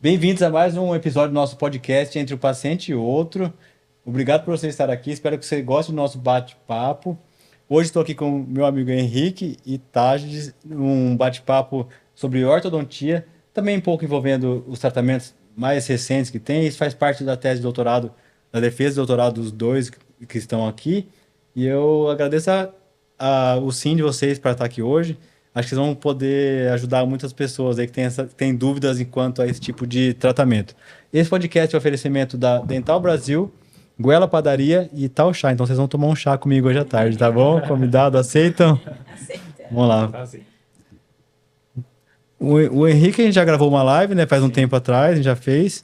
Bem-vindos a mais um episódio do nosso podcast Entre o Paciente e Outro. Obrigado por você estar aqui, espero que você goste do nosso bate-papo. Hoje estou aqui com meu amigo Henrique e Taj, um bate-papo sobre ortodontia, também um pouco envolvendo os tratamentos mais recentes que tem. Isso faz parte da tese de doutorado, da defesa de doutorado dos dois que estão aqui. E eu agradeço o sim de vocês para estar aqui hoje. Acho que vocês vão poder ajudar muitas pessoas aí que têm dúvidas quanto a esse tipo de tratamento. Esse podcast é um oferecimento da Dental Brasil, Goela Padaria e Tal Chá. Então vocês vão tomar um chá comigo hoje à tarde, tá bom? Convidado, aceitam? Aceita. Vamos lá. O Henrique, a gente já gravou uma live, né? Faz um tempo atrás, a gente já fez.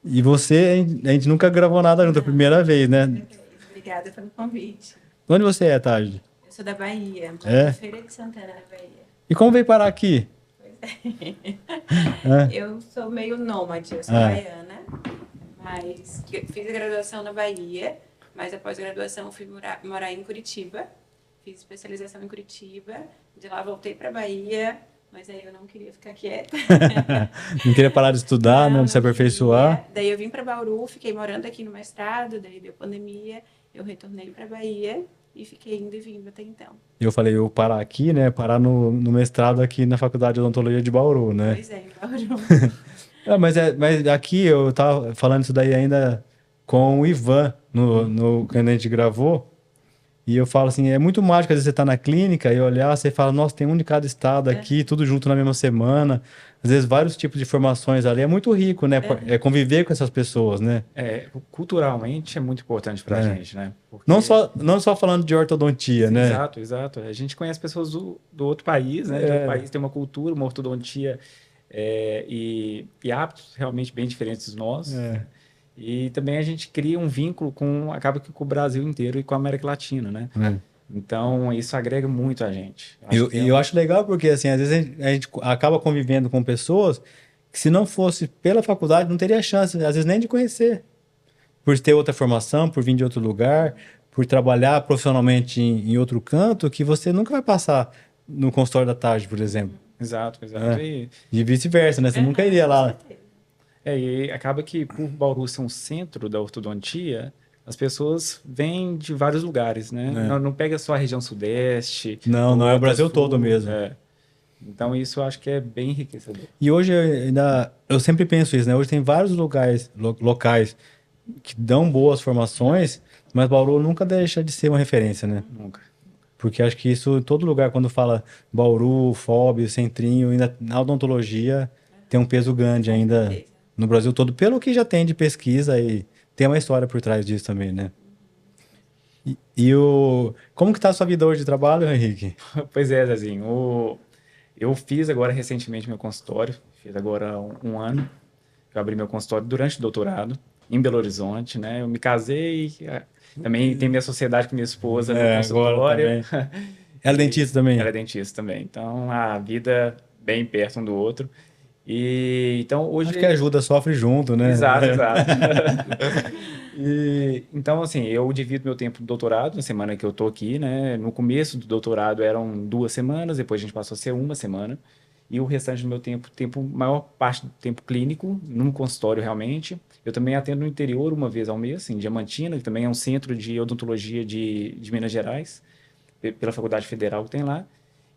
E você, a gente nunca gravou nada junto, é a primeira vez, né? Obrigada pelo convite. Onde você é, Taj? Eu sou da Bahia, É? Feira de Santana, na Bahia. E como veio parar aqui? Eu sou meio nômade, eu sou baiana, mas eu fiz a graduação na Bahia, mas após a graduação eu fui morar em Curitiba, fiz especialização em Curitiba, de lá voltei para Bahia, mas aí eu não queria ficar quieta. Não queria parar de estudar, Não, né? De se não aperfeiçoar. queria. Daí eu vim para Bauru, fiquei morando aqui no mestrado, daí deu pandemia, eu retornei para Bahia e fiquei indo e vindo até então. Eu falei, eu parar aqui, né? Parar no mestrado aqui na Faculdade de Odontologia de Bauru, né? Pois é, em Bauru. Mas aqui eu tava falando isso daí ainda com o Ivan, quando a gente gravou. E eu falo assim, é muito mágico, às vezes você tá na clínica e olhar, você fala, nossa, tem um de cada estado aqui, tudo junto na mesma semana. Às vezes vários tipos de formações ali, é muito rico, né? É conviver com essas pessoas, né? Culturalmente é muito importante pra gente, né? Porque... Não só falando de ortodontia, né? Exato, exato. A gente conhece pessoas do outro país, né? De outro país tem uma cultura, uma ortodontia e hábitos realmente bem diferentes dos nossos. E também a gente cria um vínculo acaba que com o Brasil inteiro e com a América Latina, né? Então, isso agrega muito a gente. Eu acho legal porque, assim, às vezes a gente acaba convivendo com pessoas que, se não fosse pela faculdade, não teria chance, às vezes, nem de conhecer. Por ter outra formação, por vir de outro lugar, por trabalhar profissionalmente em outro canto, que você nunca vai passar no consultório da tarde, por exemplo. Exato, exato. E vice-versa, né? Você nunca iria lá. E acaba que, por Bauru ser um centro da ortodontia, as pessoas vêm de vários lugares, né? Não pega só a região sudeste. Não é o Brasil sul, todo mesmo. Então, isso eu acho que é bem enriquecedor. E hoje eu sempre penso isso, né? Hoje tem vários locais que dão boas formações, mas Bauru nunca deixa de ser uma referência, né? Nunca. Porque acho que isso, em todo lugar, quando fala Bauru, FOB, Centrinho, ainda na odontologia, tem um peso grande ainda no Brasil todo, pelo que já tem de pesquisa e tem uma história por trás disso também, né? Como que tá a sua vida hoje de trabalho, Henrique? Pois é, Zezinho. Eu fiz agora recentemente meu consultório, fiz agora um ano. Eu abri meu consultório durante o doutorado, em Belo Horizonte, né? Eu me casei, também tem minha sociedade com minha esposa no consultório. Ela é dentista também? Ela é dentista também. Então, a vida bem perto um do outro. Então, hoje... Acho que ajuda, sofre junto, né? Exato. Então, assim, eu divido meu tempo do doutorado, na semana que eu tô aqui, né? No começo do doutorado eram 2 semanas, depois a gente passou a ser 1 semana. E o restante do meu maior parte do tempo clínico, num consultório realmente. Eu também atendo no interior uma vez ao mês, em Diamantina, que também é um centro de odontologia de Minas Gerais, pela Faculdade Federal que tem lá.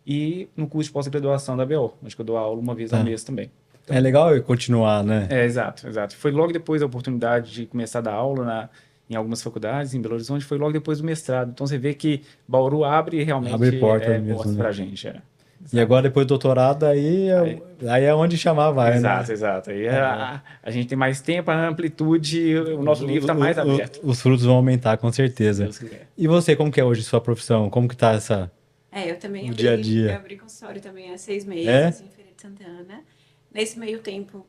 E no curso de pós-graduação da BO, onde eu dou aula uma vez ao mês também. Então, é legal continuar, né? Exato. Foi logo depois da oportunidade de começar a dar aula em algumas faculdades, em Belo Horizonte, foi logo depois do mestrado. Então você vê que Bauru abre realmente portas pra gente. E agora, depois do doutorado, aí é onde chamar vai, exato, né? Exato. Aí a gente tem mais tempo, a amplitude, o nosso livro está mais aberto. Os frutos vão aumentar, com certeza. Se Deus quiser. E você, como que é hoje sua profissão? Como que tá essa... Eu também dia a dia? Eu abri consultório também há 6 meses, em Feira de Santana. Nesse meio tempo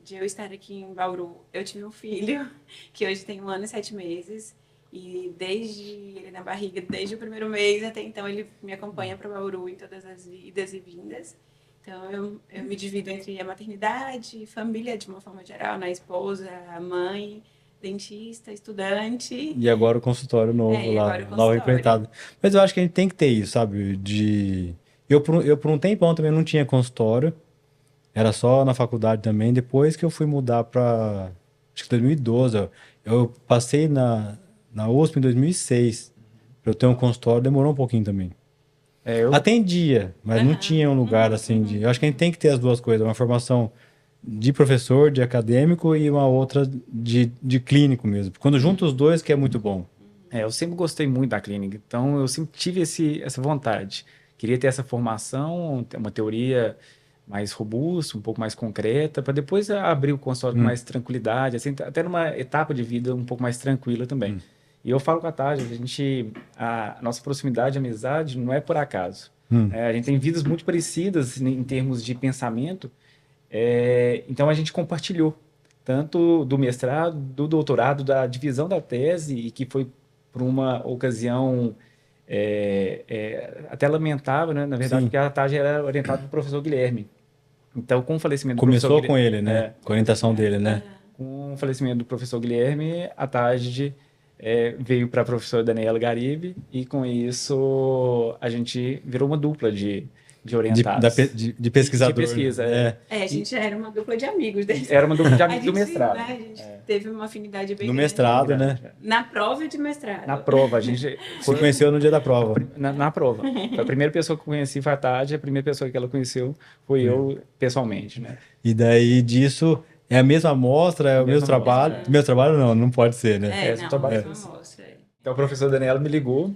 de eu estar aqui em Bauru, eu tive um filho, que hoje tem 1 ano e 7 meses. E desde ele na barriga, desde o primeiro mês até então, ele me acompanha para Bauru em todas as idas e vindas. Então, eu me divido entre a maternidade, família de uma forma geral, né? Esposa, mãe, dentista, estudante. E agora o consultório novo lá, nova empreitada. Mas eu acho que a gente tem que ter isso, sabe? Eu por um tempão também não tinha consultório. era só na faculdade também. Depois que eu fui mudar para, acho que 2012, eu passei na USP em 2006. Para eu ter um consultório, demorou um pouquinho também. Eu Atendia, mas não tinha um lugar assim de. Eu acho que a gente tem que ter as duas coisas, uma formação de professor, de acadêmico e uma outra de clínico mesmo. Quando junta os dois, que é muito bom. eu sempre gostei muito da clínica, então eu sempre tive essa vontade. Queria ter essa formação, ter uma teoria mais robusta, um pouco mais concreta, para depois abrir o consultório com mais tranquilidade, assim, até numa etapa de vida um pouco mais tranquila também. E eu falo com a Tati, a nossa proximidade, amizade, não é por acaso. A gente tem vidas muito parecidas em termos de pensamento, então a gente compartilhou tanto do mestrado, do doutorado, da divisão da tese, e que foi por uma ocasião até lamentável, né? Na verdade, Sim. porque a Tati era orientada pelo professor Guilherme. Então, com o falecimento do Começou professor com Guilherme, ele, né? Com a orientação dele, né? com o falecimento do professor Guilherme, a Tati veio para a professora Daniela Garibe, e com isso a gente virou uma dupla de orientados. De pesquisador. De pesquisa, a gente era uma dupla de amigos desse. Era uma dupla de amigos do mestrado. Né, a gente teve uma afinidade bem No grande. mestrado, né? Na prova de mestrado. Na prova, a gente Se conheceu no dia da prova. na prova. Foi a primeira pessoa que eu conheci foi a Tati, a primeira pessoa que ela conheceu foi eu pessoalmente, né? E daí disso é a mesma amostra, é o mesmo trabalho. Mesmo trabalho não pode ser, né? Não, trabalho mesma amostra. Então, o professor Daniela me ligou,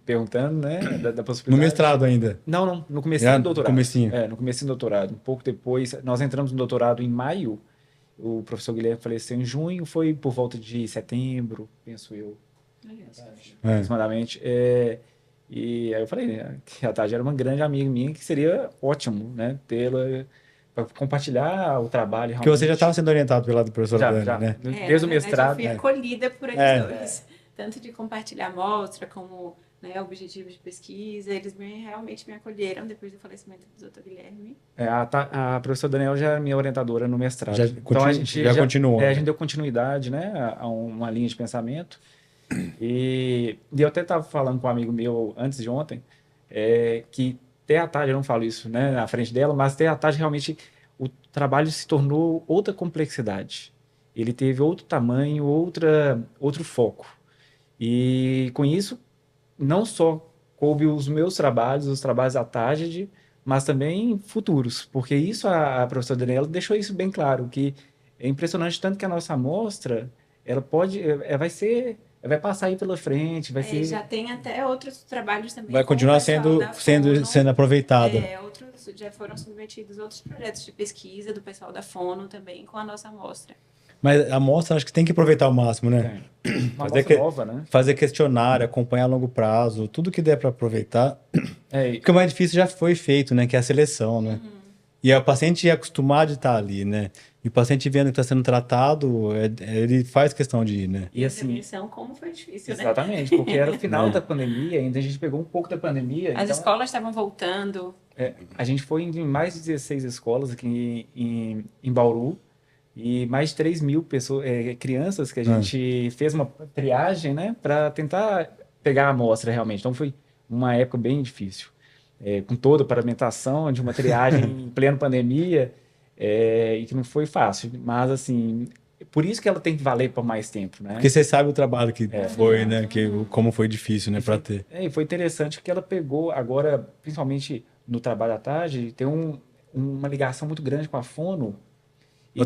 perguntando, né, da possibilidade. No mestrado ainda? Não, no comecinho do doutorado. Comecinho. No comecinho do doutorado. Um pouco depois, nós entramos no doutorado em maio, o professor Guilherme faleceu em junho, foi por volta de setembro, penso eu, aproximadamente. E aí eu falei, né, que a Tati era uma grande amiga minha, que seria ótimo, né, tê-la para compartilhar o trabalho. Porque você já estava sendo orientado pelo lado do professor já, Dani, né? Desde o mestrado. Eu fui acolhida por eles dois. Tanto de compartilhar amostra, como objetivos de pesquisa. Eles realmente me acolheram depois do falecimento do Dr. Guilherme. A professora Daniela já era minha orientadora no mestrado. Então a gente já continuou. A gente deu continuidade, né, a uma linha de pensamento. E eu até estava falando com um amigo meu antes de ontem, que até à tarde, eu não falo isso, né, na frente dela, mas até à tarde realmente o trabalho se tornou outra complexidade. Ele teve outro tamanho, outro foco. E com isso, não só coube os meus trabalhos, os trabalhos da Tagid, mas também futuros, porque isso a professora Daniela deixou isso bem claro, que é impressionante tanto que a nossa amostra, ela vai passar aí pela frente, vai ser... Já tem até outros trabalhos também. Vai continuar sendo aproveitada. Já foram submetidos outros projetos de pesquisa do pessoal da Fono também com a nossa amostra. Mas a amostra acho que tem que aproveitar ao máximo, né? Uma amostra nova, né? Fazer questionário, acompanhar a longo prazo, tudo que der para aproveitar. Porque o mais difícil já foi feito, né? Que é a seleção, né? E o paciente é acostumado de estar ali, né? E o paciente vendo que está sendo tratado, ele faz questão de ir, né? E assim, como foi difícil, né? Exatamente, porque era o final da pandemia, ainda a gente pegou um pouco da pandemia. As escolas estavam voltando. A gente foi em mais de 16 escolas aqui em Bauru, e mais de 3 mil pessoas, crianças que a gente fez uma triagem, né, para tentar pegar a amostra realmente. Então foi uma época bem difícil, com toda a paramentação de uma triagem em plena pandemia, e que não foi fácil, mas assim, por isso que ela tem que valer por mais tempo, né? Porque você sabe o trabalho que foi, né, como foi difícil, né, para ter. E foi interessante que ela pegou agora, principalmente no trabalho à tarde, tem uma ligação muito grande com a Fono.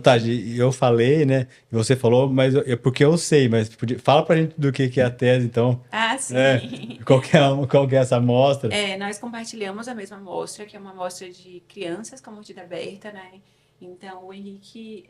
Tati, eu falei, né? Você falou, mas porque eu sei, mas fala pra gente do que é a tese, então. Sim. Qual que é essa amostra? Nós compartilhamos a mesma amostra, que é uma amostra de crianças com mordida aberta, né? Então, o Henrique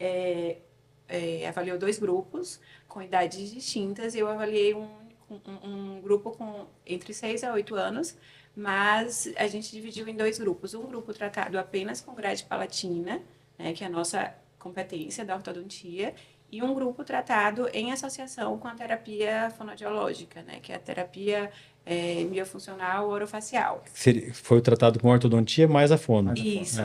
avaliou 2 grupos com idades distintas. Eu avaliei um grupo entre 6 a 8 anos, mas a gente dividiu em 2 grupos. Um grupo tratado apenas com grade palatina, né, que é a nossa competência da ortodontia, e um grupo tratado em associação com a terapia fonoaudiológica, né, que é a terapia miofuncional orofacial. Foi tratado com ortodontia mais a fono. Isso,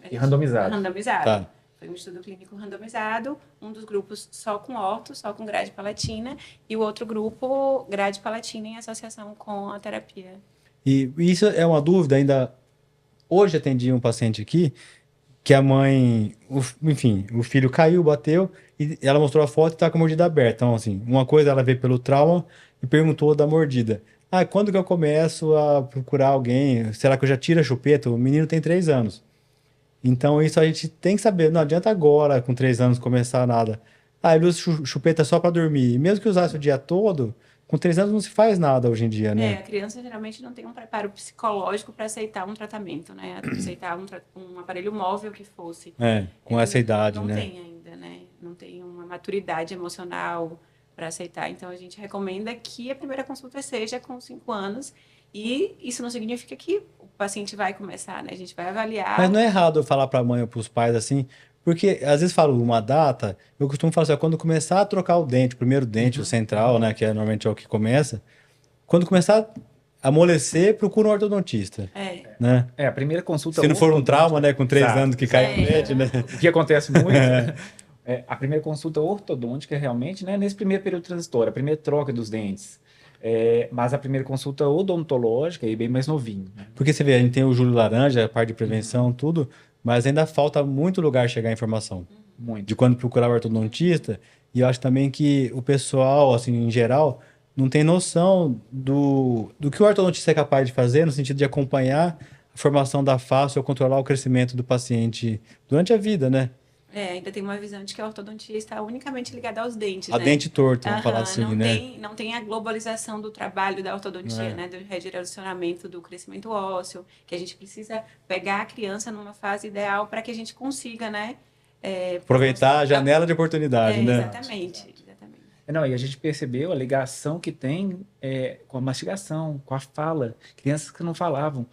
E randomizado. Randomizado. Foi um estudo clínico randomizado, um dos grupos só com orto, só com grade palatina, e o outro grupo, grade palatina em associação com a terapia. E isso é uma dúvida ainda. Hoje atendi um paciente aqui, que a mãe, enfim, o filho caiu, bateu, e ela mostrou a foto e tá com a mordida aberta. Então, assim, uma coisa ela vê pelo trauma e perguntou da mordida. Ah, quando que eu começo a procurar alguém? Será que eu já tiro a chupeta? O menino tem 3 anos. Então, isso a gente tem que saber. Não adianta agora, com 3 anos, começar nada. Ah, ele usa chupeta só para dormir. E mesmo que usasse o dia todo, com 3 anos não se faz nada hoje em dia, A né? criança geralmente não tem um preparo psicológico para aceitar um tratamento, né? Aceitar um aparelho móvel que fosse. É, com essa idade, Não né? tem ainda, né? Não tem uma maturidade emocional para aceitar. Então, a gente recomenda que a primeira consulta seja com 5 anos. E isso não significa que o paciente vai começar, né? A gente vai avaliar. Mas não é errado eu falar para a mãe ou para os pais assim, porque às vezes falo uma data, eu costumo falar assim, ó, quando começar a trocar o dente, o primeiro dente, o central, né, que é normalmente é o que começa, quando começar a amolecer, procura um ortodontista, né? A primeira consulta Se não for um trauma, né, com 3 Exato. anos que cai o dente, né? O que acontece muito a primeira consulta ortodôntica realmente, né, nesse primeiro período transitório, a primeira troca dos dentes. Mas a primeira consulta odontológica é bem mais novinho, né? Porque você vê, a gente tem o Júlio Laranja, a parte de prevenção, tudo, mas ainda falta muito lugar chegar a informação. Muito. De quando procurar o ortodontista, e eu acho também que o pessoal, assim, em geral, não tem noção do que o ortodontista é capaz de fazer, no sentido de acompanhar a formação da face ou controlar o crescimento do paciente durante a vida, né? Ainda tem uma visão de que a ortodontia está unicamente ligada aos dentes, A né? dente torta, vamos falar assim, né? Não tem a globalização do trabalho da ortodontia, né? Do redirecionamento do crescimento ósseo, que a gente precisa pegar a criança numa fase ideal para que a gente consiga, né? Aproveitar a janela de oportunidade, né? Exatamente. Não, e a gente percebeu a ligação que tem com a mastigação, com a fala. Crianças que não falavam.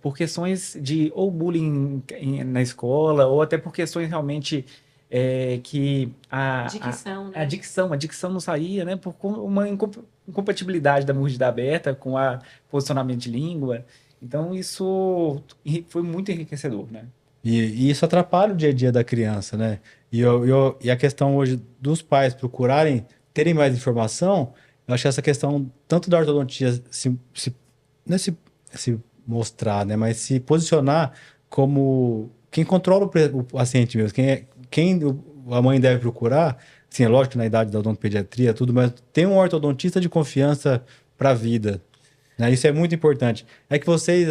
Por questões de ou bullying na escola, ou até por questões realmente que Dicção, né? A dicção não saía, né? Por uma incompatibilidade da mordida aberta com o posicionamento de língua. Então, isso foi muito enriquecedor, né? E isso atrapalha o dia a dia da criança, né? E a questão hoje dos pais procurarem terem mais informação, eu acho que essa questão tanto da ortodontia não é se mostrar, né? Mas se posicionar como quem controla o paciente mesmo, a mãe deve procurar, sim, é lógico que na idade da odontopediatria, tudo, mas tem um ortodontista de confiança para a vida, né? Isso é muito importante. É que vocês,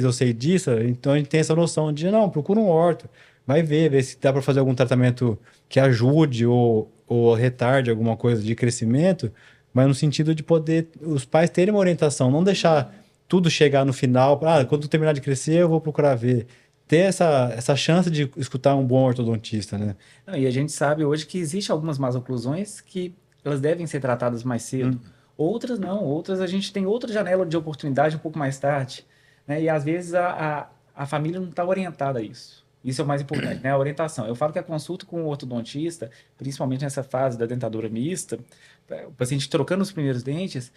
eu sei disso, então a gente tem essa noção de, não, procura um orto, vai ver se dá para fazer algum tratamento que ajude ou retarde alguma coisa de crescimento, mas no sentido de poder os pais terem uma orientação, não deixar tudo chegar no final, quando terminar de crescer eu vou procurar ver. Ter essa chance de escutar um bom ortodontista, né? E a gente sabe hoje que existem algumas más oclusões que elas devem ser tratadas mais cedo. Outras não, outras a gente tem outra janela de oportunidade um pouco mais tarde, né? E às vezes a família não está orientada a isso. Isso é o mais importante, né? A orientação. Eu falo que a consulta com o ortodontista, principalmente nessa fase da dentadura mista, o paciente trocando os primeiros dentes,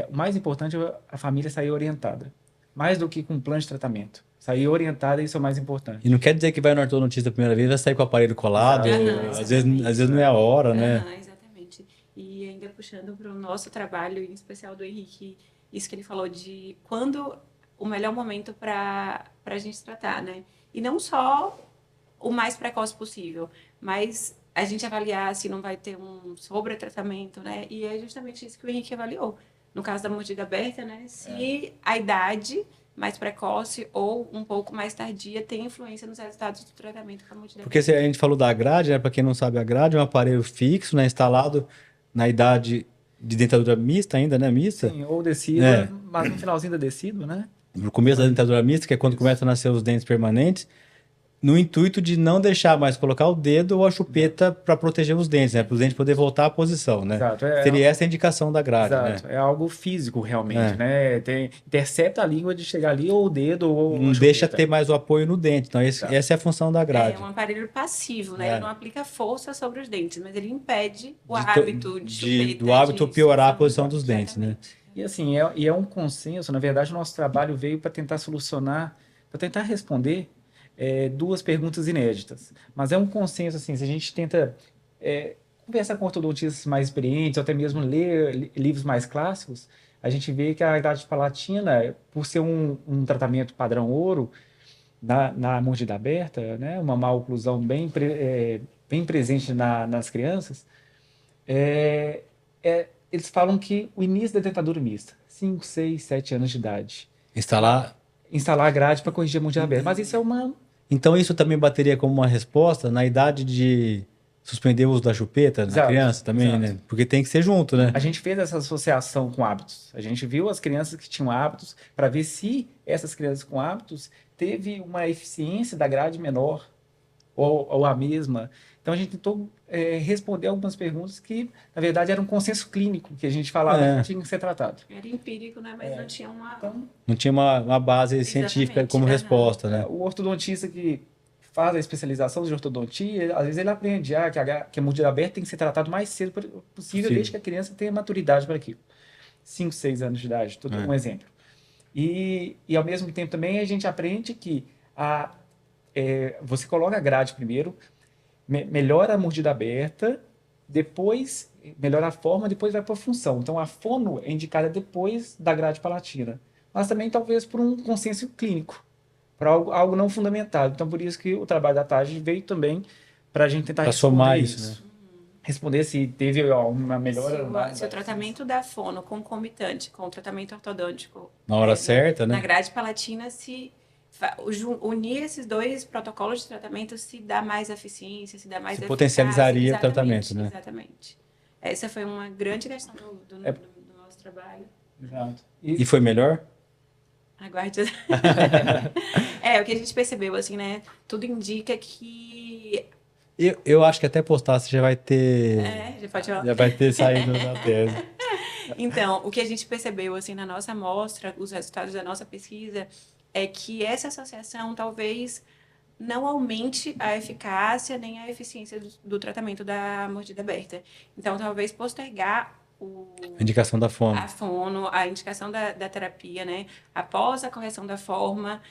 o mais importante é a família sair orientada. Mais do que com um plano de tratamento. Sair orientada, isso é o mais importante. E não quer dizer que vai no ortodontista a primeira vez, vai sair com o aparelho colado, às vezes não é a hora, né? Exatamente. E ainda puxando para o nosso trabalho, em especial do Henrique, isso que ele falou de quando o melhor momento para a gente tratar, né? E não só o mais precoce possível, mas a gente avaliar se não vai ter um sobretratamento, né? E é justamente isso que o Henrique avaliou. No caso da mordida aberta, né? Se a idade mais precoce ou um pouco mais tardia tem influência nos resultados do tratamento com a mordida Porque aberta. a gente falou da grade, né? Para quem não sabe, a grade é um aparelho fixo, né? Instalado na idade de dentadura mista ainda, né? Mista. Sim, ou decídua, mas no finalzinho da decídua, né? No começo da dentadura mista, que é quando começa a nascer os dentes permanentes, no intuito de não deixar mais colocar o dedo ou a chupeta para proteger os dentes, né? Para os dentes poder voltar à posição, né? Exato. Seria essa a indicação da grade, Exato. né? É algo físico, realmente, né? Intercepta a língua de chegar ali, ou o dedo, ou Não a deixa chupeta. ter mais o apoio no dente. Então, essa é a função da grade. É um aparelho passivo, né? Ele não aplica força sobre os dentes, mas ele impede o De to- hábito de chupeta. do hábito de piorar a sucção. posição dos dentes, né? E assim, é um consenso. Na verdade, o nosso trabalho veio para tentar solucionar, para tentar responder duas perguntas inéditas. Mas é um consenso, assim, se a gente tenta conversar com ortodontistas mais experientes, ou até mesmo ler livros mais clássicos, a gente vê que a grade palatina, por ser um tratamento padrão ouro, na mordida aberta, né, uma maloclusão bem presente nas crianças, eles falam que o início da dentadura mista, 5, 6, 7 anos de idade. Instalar A grade para corrigir a mordida aberta. Mas isso é uma... Então isso também bateria como uma resposta na idade de suspender o uso da chupeta na Exato, criança também, exato. né? Porque tem que ser junto, né? A gente fez essa associação com hábitos. A gente viu as crianças que tinham hábitos para ver se essas crianças com hábitos teve uma eficiência da grade menor ou a mesma. Então a gente tentou responder algumas perguntas que, na verdade, era um consenso clínico que a gente falava que tinha que ser tratado. Era empírico, né? Mas não tinha uma... Então, Não tinha uma base científica como resposta, né? o ortodontista que faz a especialização de ortodontia, às vezes ele aprende que a mordida aberta tem que ser tratado o mais cedo possível, desde que a criança tenha maturidade para aquilo. 5, 6 anos de idade, um exemplo. E ao mesmo tempo também a gente aprende que você coloca a grade primeiro, melhora a mordida aberta, depois melhora a forma, depois vai para a função. Então a fono é indicada depois da grade palatina, mas também talvez por um consenso clínico, para algo não fundamentado. Então, por isso que o trabalho da TAG veio também para a gente tentar somar isso, né? Responder se teve uma melhora. Se o tratamento da fono concomitante com o tratamento ortodôntico na hora certa, né? Na grade palatina, se unir esses dois protocolos de tratamento, se dá mais eficiência, se dá mais eficácia. Potencializaria o tratamento, né? Exatamente. Essa foi uma grande questão do nosso trabalho. Exato. E foi melhor? Aguarde. O que a gente percebeu, assim, né? Tudo indica que... Eu acho que até postar você já vai ter... já pode falar. Já vai ter saído da tese. Então, o que a gente percebeu, assim, na nossa amostra, os resultados da nossa pesquisa, é que essa associação talvez não aumente a eficácia nem a eficiência do tratamento da mordida aberta. Então, talvez postergar a indicação da fono. A fono, a indicação da terapia, né? Após a correção da forma,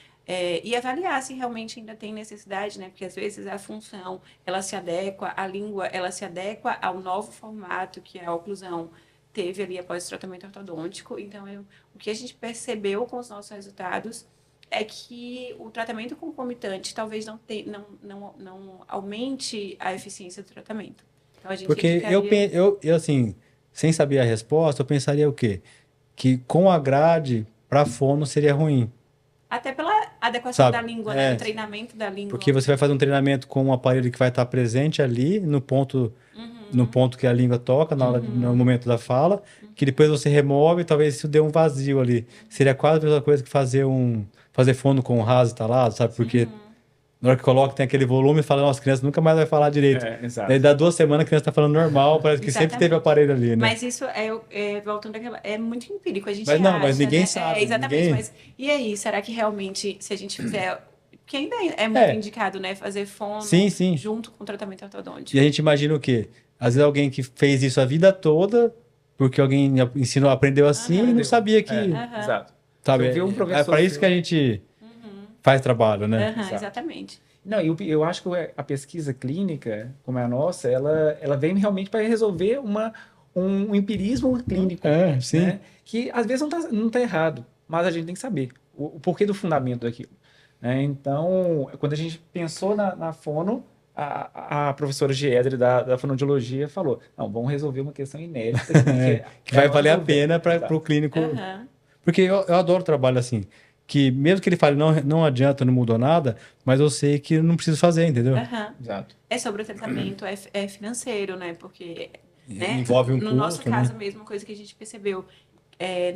e avaliar se realmente ainda tem necessidade, né? Porque às vezes a função, ela se adequa, a língua, ela se adequa ao novo formato que a oclusão teve ali após o tratamento ortodôntico. Então, o que a gente percebeu com os nossos resultados é que o tratamento concomitante talvez não aumente a eficiência do tratamento. Então, a gente porque eu assim, sem saber a resposta, eu pensaria o quê? Que com a grade, para fono seria ruim. Até pela adequação da língua, né? O treinamento da língua. Porque você vai fazer um treinamento com um aparelho que vai estar presente ali, no ponto que a língua toca, no momento da fala, que depois você remove, talvez isso dê um vazio ali. Seria quase a mesma coisa que fazer fono com o raso instalado, sabe? Porque na hora que coloca, tem aquele volume e fala, nossa, a criança nunca mais vai falar direito. Daí dá 2 semanas a criança está falando normal, parece que sempre teve aparelho ali, né? Mas isso voltando àquela, é muito empírico, a gente mas ninguém sabe. Exatamente, mas e aí, será que realmente, se a gente fizer... Porque ainda é muito indicado, né? Fazer fono junto com o tratamento ortodôntico. E a gente imagina o quê? Às vezes alguém que fez isso a vida toda, porque alguém ensinou, aprendeu assim e não sabia que... Exato. Sabe? É para isso que a gente faz trabalho, né? Exatamente. Não, eu acho que a pesquisa clínica, como é a nossa, ela vem realmente para resolver um empirismo clínico. Sim. Né? Que às vezes não tá errado, mas a gente tem que saber o porquê do fundamento daquilo. Então, quando a gente pensou na fono, a professora Giedre da fonoaudiologia falou, não, vamos resolver uma questão inédita. Que vai valer a pena para o clínico. Porque eu adoro trabalho assim, que mesmo que ele fale, não adianta, não mudou nada, mas eu sei que não preciso fazer, entendeu? Exato. É sobre o tratamento, é financeiro, né? Porque envolve um custo, no nosso caso, né? mesmo coisa que a gente percebeu,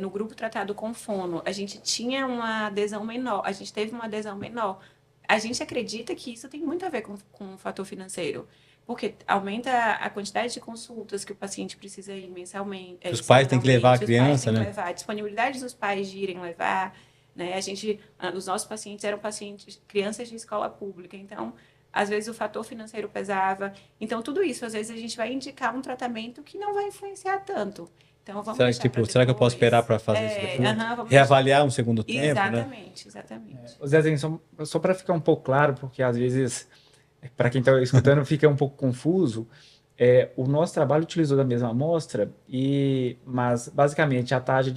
no grupo tratado com fono, a gente tinha uma adesão menor, a gente teve uma adesão menor. A gente acredita que isso tem muito a ver com o fator financeiro, porque aumenta a quantidade de consultas que o paciente precisa ir mensalmente. Os pais têm que levar a criança, né? A disponibilidade dos pais de irem levar, né? Os nossos pacientes eram crianças de escola pública, então, às vezes o fator financeiro pesava. Então, tudo isso, às vezes a gente vai indicar um tratamento que não vai influenciar tanto. Então, vamos será que eu posso esperar para fazer isso depois? Reavaliar um segundo tempo, exatamente, né? Exatamente. Zezinho, só para ficar um pouco claro, porque às vezes, para quem está escutando, fica um pouco confuso, o nosso trabalho utilizou da mesma amostra, mas basicamente a taxa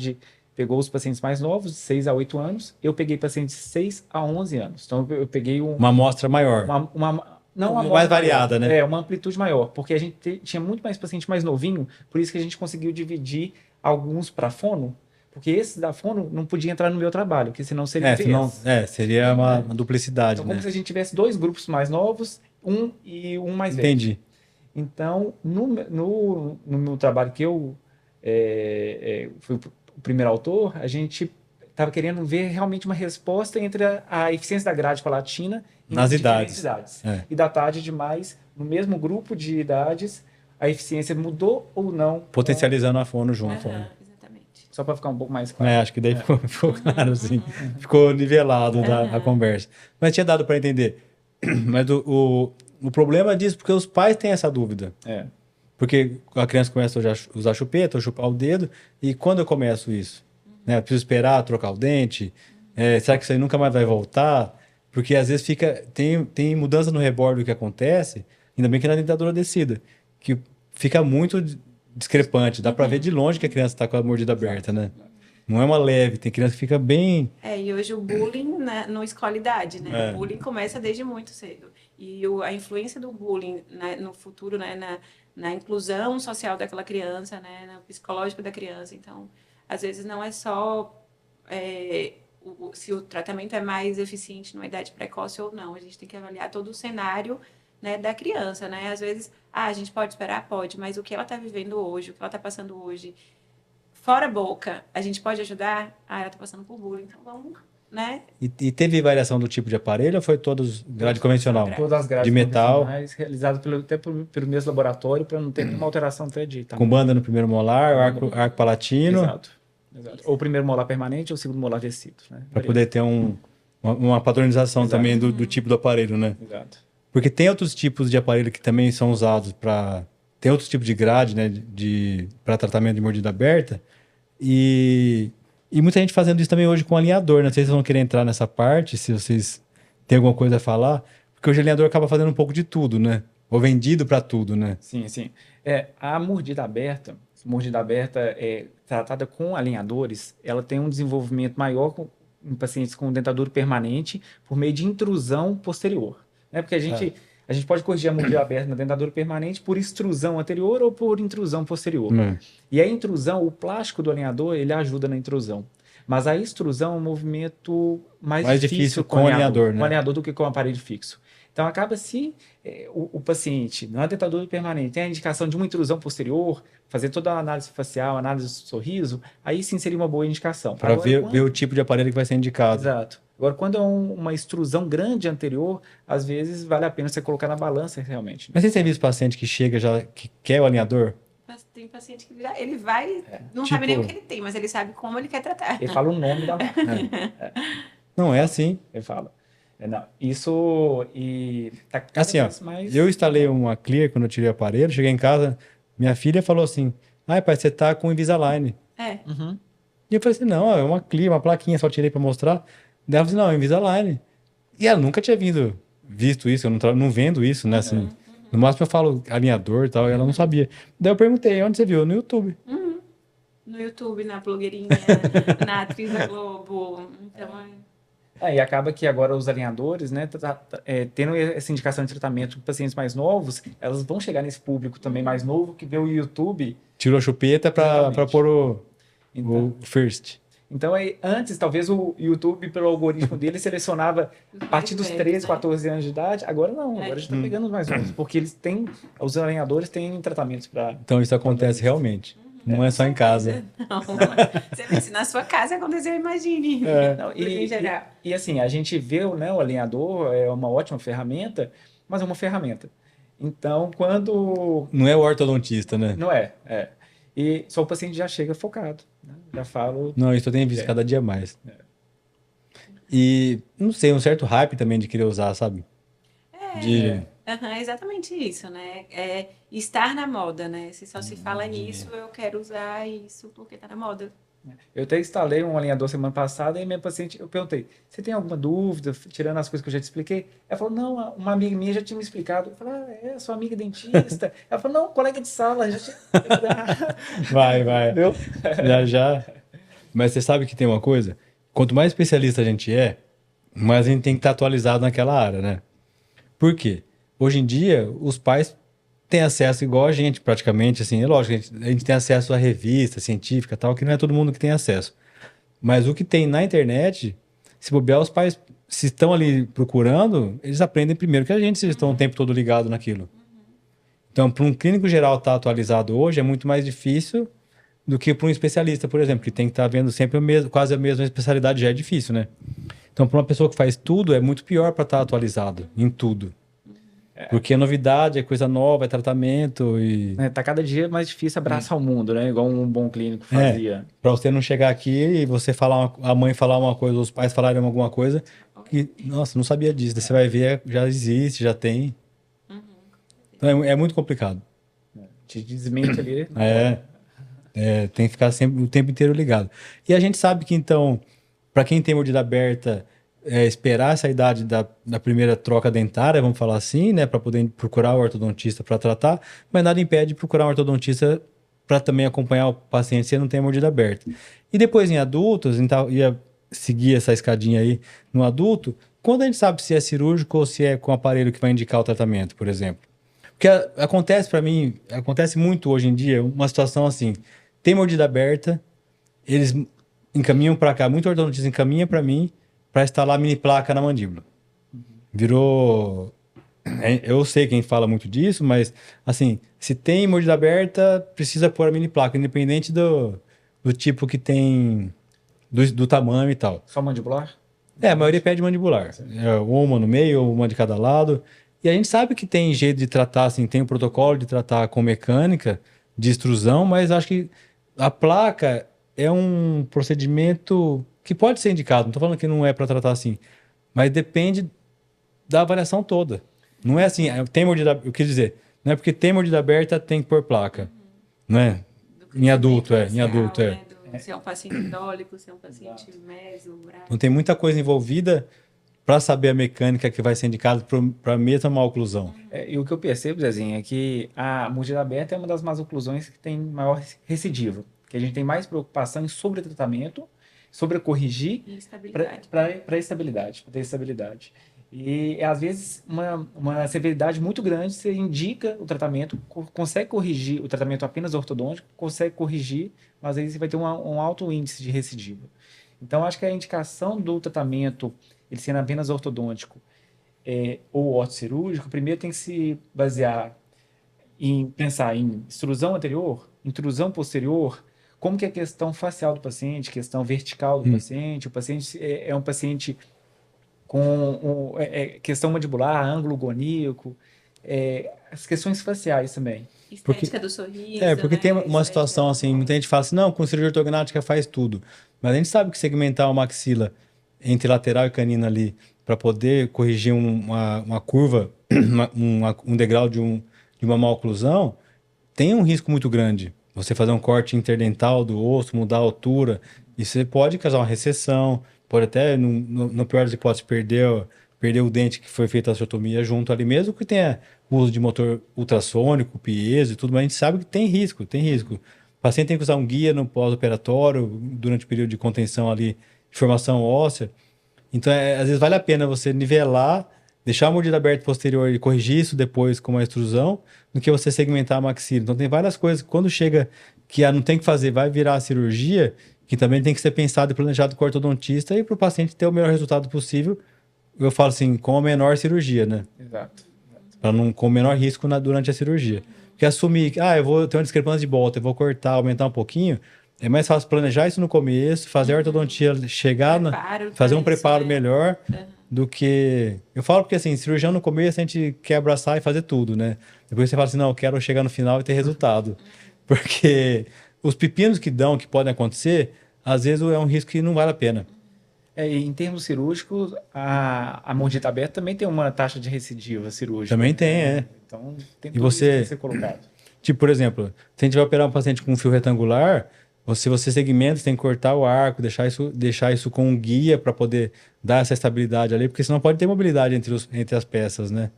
pegou os pacientes mais novos, de 6 a 8 anos, eu peguei pacientes de 6 a 11 anos. Então, eu peguei Uma amostra maior. Não uma mais variada, maior, né? uma amplitude maior, porque a gente tinha muito mais paciente mais novinho, por isso que a gente conseguiu dividir alguns para fono, porque esses da fono não podia entrar no meu trabalho, porque senão seria viés. Seria uma duplicidade, Então, né? como se a gente tivesse 2 grupos mais novos, um mais velho. Entendi. Então, no meu trabalho que eu fui o primeiro autor, a gente estava querendo ver realmente uma resposta entre a eficiência da grade palatina nas diferentes idades. E da tarde demais, no mesmo grupo de idades, a eficiência mudou ou não. Potencializando a fono junto. Exatamente. Só para ficar um pouco mais claro. Acho que daí ficou claro, assim. Ficou nivelado a conversa. Mas tinha dado para entender. Mas o problema disso, porque os pais têm essa dúvida. Porque a criança começa a usar chupeta, ou chupar o dedo, e quando eu começo isso? Né? Eu preciso esperar trocar o dente? Será que isso aí nunca mais vai voltar? Porque às vezes tem mudança no rebordo que acontece, ainda bem que na dentadura descida, que fica muito discrepante. Dá para ver de longe que a criança está com a mordida aberta, né? Não é uma leve, tem criança que fica bem... E hoje o bullying, né, não escolhe idade, né? O bullying começa desde muito cedo. E a influência do bullying, né, no futuro, né, na inclusão social daquela criança, né, no psicológico da criança. Então, às vezes não é só se o tratamento é mais eficiente numa idade precoce ou não. A gente tem que avaliar todo o cenário, né, da criança, né? Às vezes, a gente pode esperar? Pode, mas o que ela está vivendo hoje, o que ela está passando hoje... Fora a boca, a gente pode ajudar? Ela está passando por bullying, então vamos, né? E teve variação do tipo de aparelho ou foi todos grade convencional? Todas as grades de metal, realizadas até pelo mesmo laboratório, para não ter nenhuma alteração até de tamanho. Com banda no primeiro molar, arco palatino. Exato. Ou o primeiro molar permanente ou o segundo molar descido. Né? Para poder ter uma padronização também do tipo do aparelho, né? Exato. Porque tem outros tipos de aparelho que também são usados para... Tem outros tipos de grade, né? Para tratamento de mordida aberta. E muita gente fazendo isso também hoje com alinhador. Não sei se vocês vão querer entrar nessa parte, se vocês têm alguma coisa a falar. Porque hoje o alinhador acaba fazendo um pouco de tudo, né? Ou vendido para tudo, né? Sim. A mordida aberta tratada com alinhadores, ela tem um desenvolvimento maior em pacientes com dentadura permanente por meio de intrusão posterior. Né? Porque a gente pode corrigir a mordida aberta na dentadura permanente por extrusão anterior ou por intrusão posterior. E a intrusão, o plástico do alinhador, ele ajuda na intrusão. Mas a extrusão é um movimento mais difícil com o alinhador, né? Com o alinhador do que com o aparelho fixo. Então, acaba se o paciente, na dentadura permanente, tem a indicação de uma intrusão posterior, fazer toda a análise facial, análise do sorriso, aí sim seria uma boa indicação. Para ver o tipo de aparelho que vai ser indicado. Exato. Agora, quando é uma extrusão grande anterior, às vezes vale a pena você colocar na balança realmente. Né? Mas você tem visto paciente que chega já, que quer o alinhador? Mas tem paciente que ele vai, não sabe nem o que ele tem, mas ele sabe como ele quer tratar. Ele fala o nome da marca. Não, é assim. Ele fala. Não, isso tá cada assim, vez mais... Eu instalei uma Clear quando eu tirei o aparelho, cheguei em casa, minha filha falou assim, pai, você tá com Invisalign. E eu falei assim, não, é uma Clear, uma plaquinha, só tirei pra mostrar. Daí ela falou assim, não, Invisalign. E ela nunca tinha visto isso, eu não vendo isso, né, assim. No máximo eu falo alinhador e tal, e ela não sabia. Daí eu perguntei, onde você viu? No YouTube. No YouTube, na blogueirinha, na atriz da Globo, então... E acaba que agora os alinhadores, né, tendo essa indicação de tratamento para pacientes mais novos, elas vão chegar nesse público também mais novo que vê o YouTube. Tirou a chupeta para pôr o first. Então, antes, talvez o YouTube, pelo algoritmo dele, selecionava a partir dos 13, 14 anos de idade. Agora não, agora a gente está pegando os mais novos, porque os alinhadores têm tratamentos para... Então, isso acontece realmente. Não é só em casa. Não, você vê, se na sua casa aconteceu, imagine. Não, e assim, a gente vê, né, o alinhador é uma ótima ferramenta, mas é uma ferramenta. Então, quando... Não é o ortodontista, né? Não é. E só o paciente já chega focado. Né? Já falo... Não, isso eu tenho visto cada dia mais. E, não sei, um certo hype também de querer usar, sabe? Exatamente isso, né? Estar na moda, né? Se só se fala nisso, eu quero usar isso porque tá na moda. Eu até instalei um alinhador semana passada e minha paciente, eu perguntei, você tem alguma dúvida, tirando as coisas que eu já te expliquei? Ela falou, não, uma amiga minha já tinha me explicado. Eu falei, sua amiga dentista? Ela falou, não, colega de sala. Já tinha... Vai. Entendeu? Já. Mas você sabe que tem uma coisa? Quanto mais especialista a gente é, mais a gente tem que estar atualizado naquela área, né? Por quê? Hoje em dia, os pais têm acesso igual a gente, praticamente, assim, é lógico, a gente tem acesso a revista científica e tal, que não é todo mundo que tem acesso. Mas o que tem na internet, se bobear, os pais, se estão ali procurando, eles aprendem primeiro que a gente, se eles estão o tempo todo ligado naquilo. Então, para um clínico geral estar atualizado hoje, é muito mais difícil do que para um especialista, por exemplo, que tem que estar vendo sempre quase a mesma especialidade, já é difícil, né? Então, para uma pessoa que faz tudo, é muito pior para estar atualizado em tudo. Porque é novidade, é coisa nova, é tratamento e... Tá cada dia mais difícil abraçar o mundo, né? Igual um bom clínico É, fazia. para você não chegar aqui e você falar, a mãe falar uma coisa, os pais falarem alguma coisa, que, nossa, não sabia disso. Daí você vai ver, já existe, já tem. Então é muito complicado. Te desmente ali. Tem que ficar sempre o tempo inteiro ligado. E a gente sabe que, então, para quem tem mordida aberta, esperar essa idade da primeira troca dentária, vamos falar assim, né, para poder procurar o ortodontista para tratar, mas nada impede de procurar um ortodontista para também acompanhar o paciente se ele não tem mordida aberta. E depois em adultos, então, ia seguir essa escadinha aí no adulto, quando a gente sabe se é cirúrgico ou se é com aparelho que vai indicar o tratamento, por exemplo. Porque acontece para mim, acontece muito hoje em dia, uma situação assim, tem mordida aberta, eles encaminham para cá, muito ortodontista encaminha para mim para instalar mini placa na mandíbula. Virou... Eu sei quem fala muito disso, mas assim, se tem mordida aberta, precisa pôr a mini placa, independente do tipo que tem, do tamanho e tal. Só mandibular? A maioria pede mandibular. Uma no meio, ou uma de cada lado. E a gente sabe que tem jeito de tratar, assim, tem um protocolo de tratar com mecânica, de extrusão, mas acho que a placa é um procedimento que pode ser indicado. Não estou falando que não é para tratar assim, mas depende da avaliação toda. Não é assim, tem mordida, eu quis dizer, não é porque tem mordida aberta tem que pôr placa, não é? Em adulto, em adulto, né? Se é um paciente indólico, se é um paciente meso, bravo. Então tem muita coisa envolvida para saber a mecânica que vai ser indicada para a mesma maloclusão. E o que eu percebo, Zezinho, é que a mordida aberta é uma das más oclusões que tem maior recidiva. Que a gente tem mais preocupação em sobretratamento, sobrecorrigir para estabilidade, para ter estabilidade. E às vezes uma severidade muito grande, você indica o tratamento, consegue corrigir o tratamento apenas ortodôntico, consegue corrigir, mas aí você vai ter um alto índice de recidiva. Então, acho que a indicação do tratamento, ele sendo apenas ortodôntico ou ortocirúrgico, primeiro tem que se basear em pensar em extrusão anterior, intrusão posterior, como que é a questão facial do paciente, questão vertical do paciente, o paciente é um paciente com questão mandibular, ângulo goníaco, as questões faciais também. Estética do sorriso. Porque né? tem uma situação assim, muita gente fala assim, não, com cirurgia ortognática faz tudo. Mas a gente sabe que segmentar uma maxila entre lateral e canina ali, para poder corrigir uma curva, um degrau de uma maloclusão, tem um risco muito grande. Você fazer um corte interdental do osso, mudar a altura, isso você pode causar uma recessão, pode até, no pior das hipóteses, perder o dente que foi feita a osteotomia junto ali, mesmo que tenha o uso de motor ultrassônico, piezo e tudo, mas a gente sabe que tem risco, tem risco. O paciente tem que usar um guia no pós-operatório, durante o período de contenção ali, de formação óssea. Então, às vezes vale a pena você nivelar, deixar a mordida aberta posterior e corrigir isso depois com uma extrusão, do que você segmentar a maxila. Então, tem várias coisas. Quando chega que não tem que fazer, vai virar a cirurgia, que também tem que ser pensado e planejado com o ortodontista e para o paciente ter o melhor resultado possível. Eu falo assim, com a menor cirurgia, né? Exato. Com o menor risco durante a cirurgia. Porque assumir que, eu vou ter uma discrepância de volta, eu vou cortar, aumentar um pouquinho, é mais fácil planejar isso no começo, fazer a ortodontia chegar, fazer um preparo melhor do que... Eu falo porque, assim, cirurgião no começo a gente quer abraçar e fazer tudo, né? Depois você fala assim, não, eu quero chegar no final e ter resultado. Porque os pepinos que podem acontecer, às vezes é um risco que não vale a pena. Em termos cirúrgicos, a mordida aberta também tem uma taxa de recidiva cirúrgica. Também tem, Então, tem tudo isso que ser colocado. Tipo, por exemplo, se a gente vai operar um paciente com um fio retangular, se você segmenta, você tem que cortar o arco, deixar isso com um guia para poder dar essa estabilidade ali, porque senão pode ter mobilidade entre as peças, né?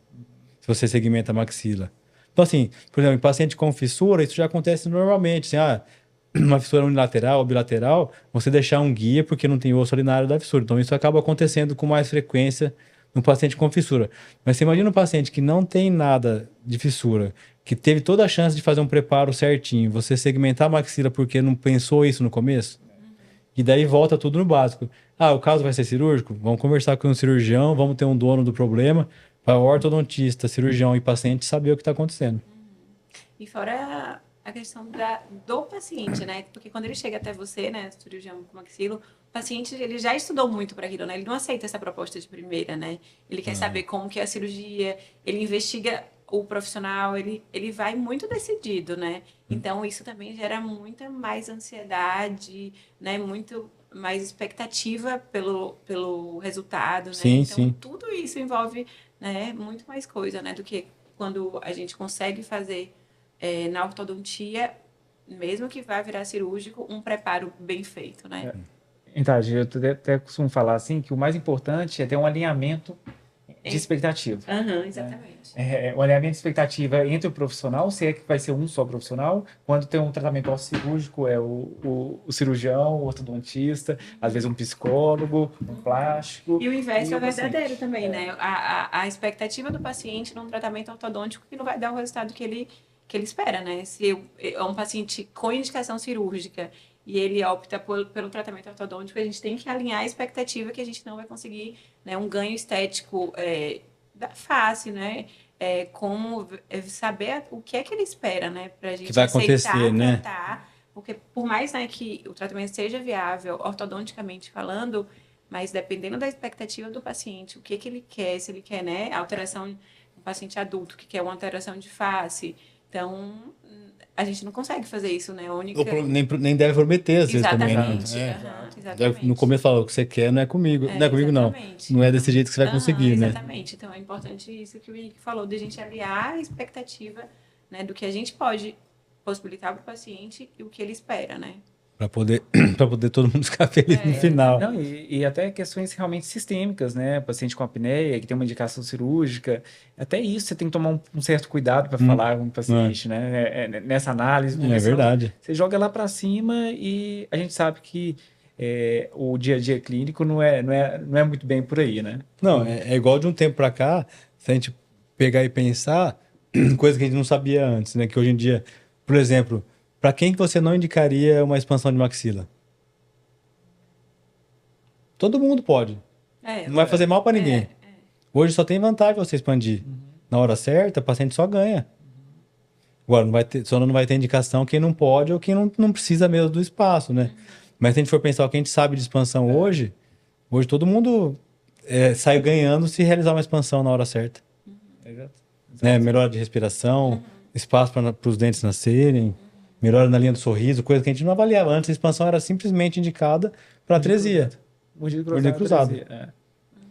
Se você segmenta a maxila. Então, assim, por exemplo, em paciente com fissura, isso já acontece normalmente. Assim, uma fissura unilateral ou bilateral, você deixar um guia porque não tem osso ali na área da fissura. Então, isso acaba acontecendo com mais frequência no paciente com fissura. Mas você imagina um paciente que não tem nada de fissura, que teve toda a chance de fazer um preparo certinho, você segmentar a maxila porque não pensou isso no começo, e daí volta tudo no básico. Ah, o caso vai ser cirúrgico? Vamos conversar com um cirurgião, vamos ter um dono do problema, para o ortodontista, cirurgião e paciente saber o que está acontecendo. E fora a questão do paciente, né? Porque quando ele chega até você, né, cirurgião com maxilo, o paciente ele já estudou muito para aquilo, né? Ele não aceita essa proposta de primeira, né? Ele quer saber como que é a cirurgia, ele investiga o profissional, ele vai muito decidido, né? Então, isso também gera muita mais ansiedade, né? Muito mais expectativa pelo resultado, né? Sim, então, sim. tudo isso envolve, né, muito mais coisa, né? Do que quando a gente consegue fazer na ortodontia, mesmo que vá virar cirúrgico, um preparo bem feito, né? Então, eu até costumo falar assim, que o mais importante é ter um alinhamento de expectativa. Exatamente. O alinhamento de expectativa entre o profissional, se é que vai ser um só profissional, quando tem um tratamento cirúrgico, é o cirurgião, o ortodontista, às vezes um psicólogo, um plástico. E o inverso é verdadeiro paciente. também, né? A expectativa do paciente num tratamento ortodôntico que não vai dar o resultado que ele espera, né? Se é um paciente com indicação cirúrgica e ele opta pelo tratamento ortodôntico, a gente tem que alinhar a expectativa que a gente não vai conseguir, né, um ganho estético da face, né? Como saber o que é que ele espera, né? Pra gente Que vai acontecer, aceitar, né? tratar, porque por mais, né, que o tratamento seja viável ortodonticamente falando, mas dependendo da expectativa do paciente, o que ele quer, se ele quer, né, alteração, um paciente adulto que quer uma alteração de face, então a gente não consegue fazer isso, né? A única... Nem deve prometer, às vezes, também, né? Exatamente. No começo fala, o que você quer não é comigo. Não é comigo, exatamente. Não é desse jeito que você vai conseguir, né? Exatamente. Então, é importante isso que o Henrique falou, de a gente alinhar a expectativa, né, do que a gente pode possibilitar para o paciente e o que ele espera, né? Para poder todo mundo ficar feliz no final. Não, e até questões realmente sistêmicas, né? Paciente com apneia, que tem uma indicação cirúrgica, até isso você tem que tomar um certo cuidado para falar com o paciente, né? Nessa análise. É verdade. Você joga lá para cima e a gente sabe que o dia a dia clínico não é muito bem por aí, né? Não, é igual de um tempo para cá, se a gente pegar e pensar, coisa que a gente não sabia antes, né? Que hoje em dia, por exemplo, para quem que você não indicaria uma expansão de maxila? Todo mundo pode. Não vai fazer mal para ninguém. Hoje só tem vantagem você expandir. Na hora certa, o paciente só ganha. Agora, só não vai ter indicação quem não pode ou quem não precisa mesmo do espaço, né? Mas se a gente for pensar o que a gente sabe de expansão hoje todo mundo sai ganhando se realizar uma expansão na hora certa. Exato. Né? Melhora de respiração, espaço para os dentes nascerem, melhora na linha do sorriso, coisa que a gente não avaliava. Antes a expansão era simplesmente indicada para atresia. Mordido cruzado.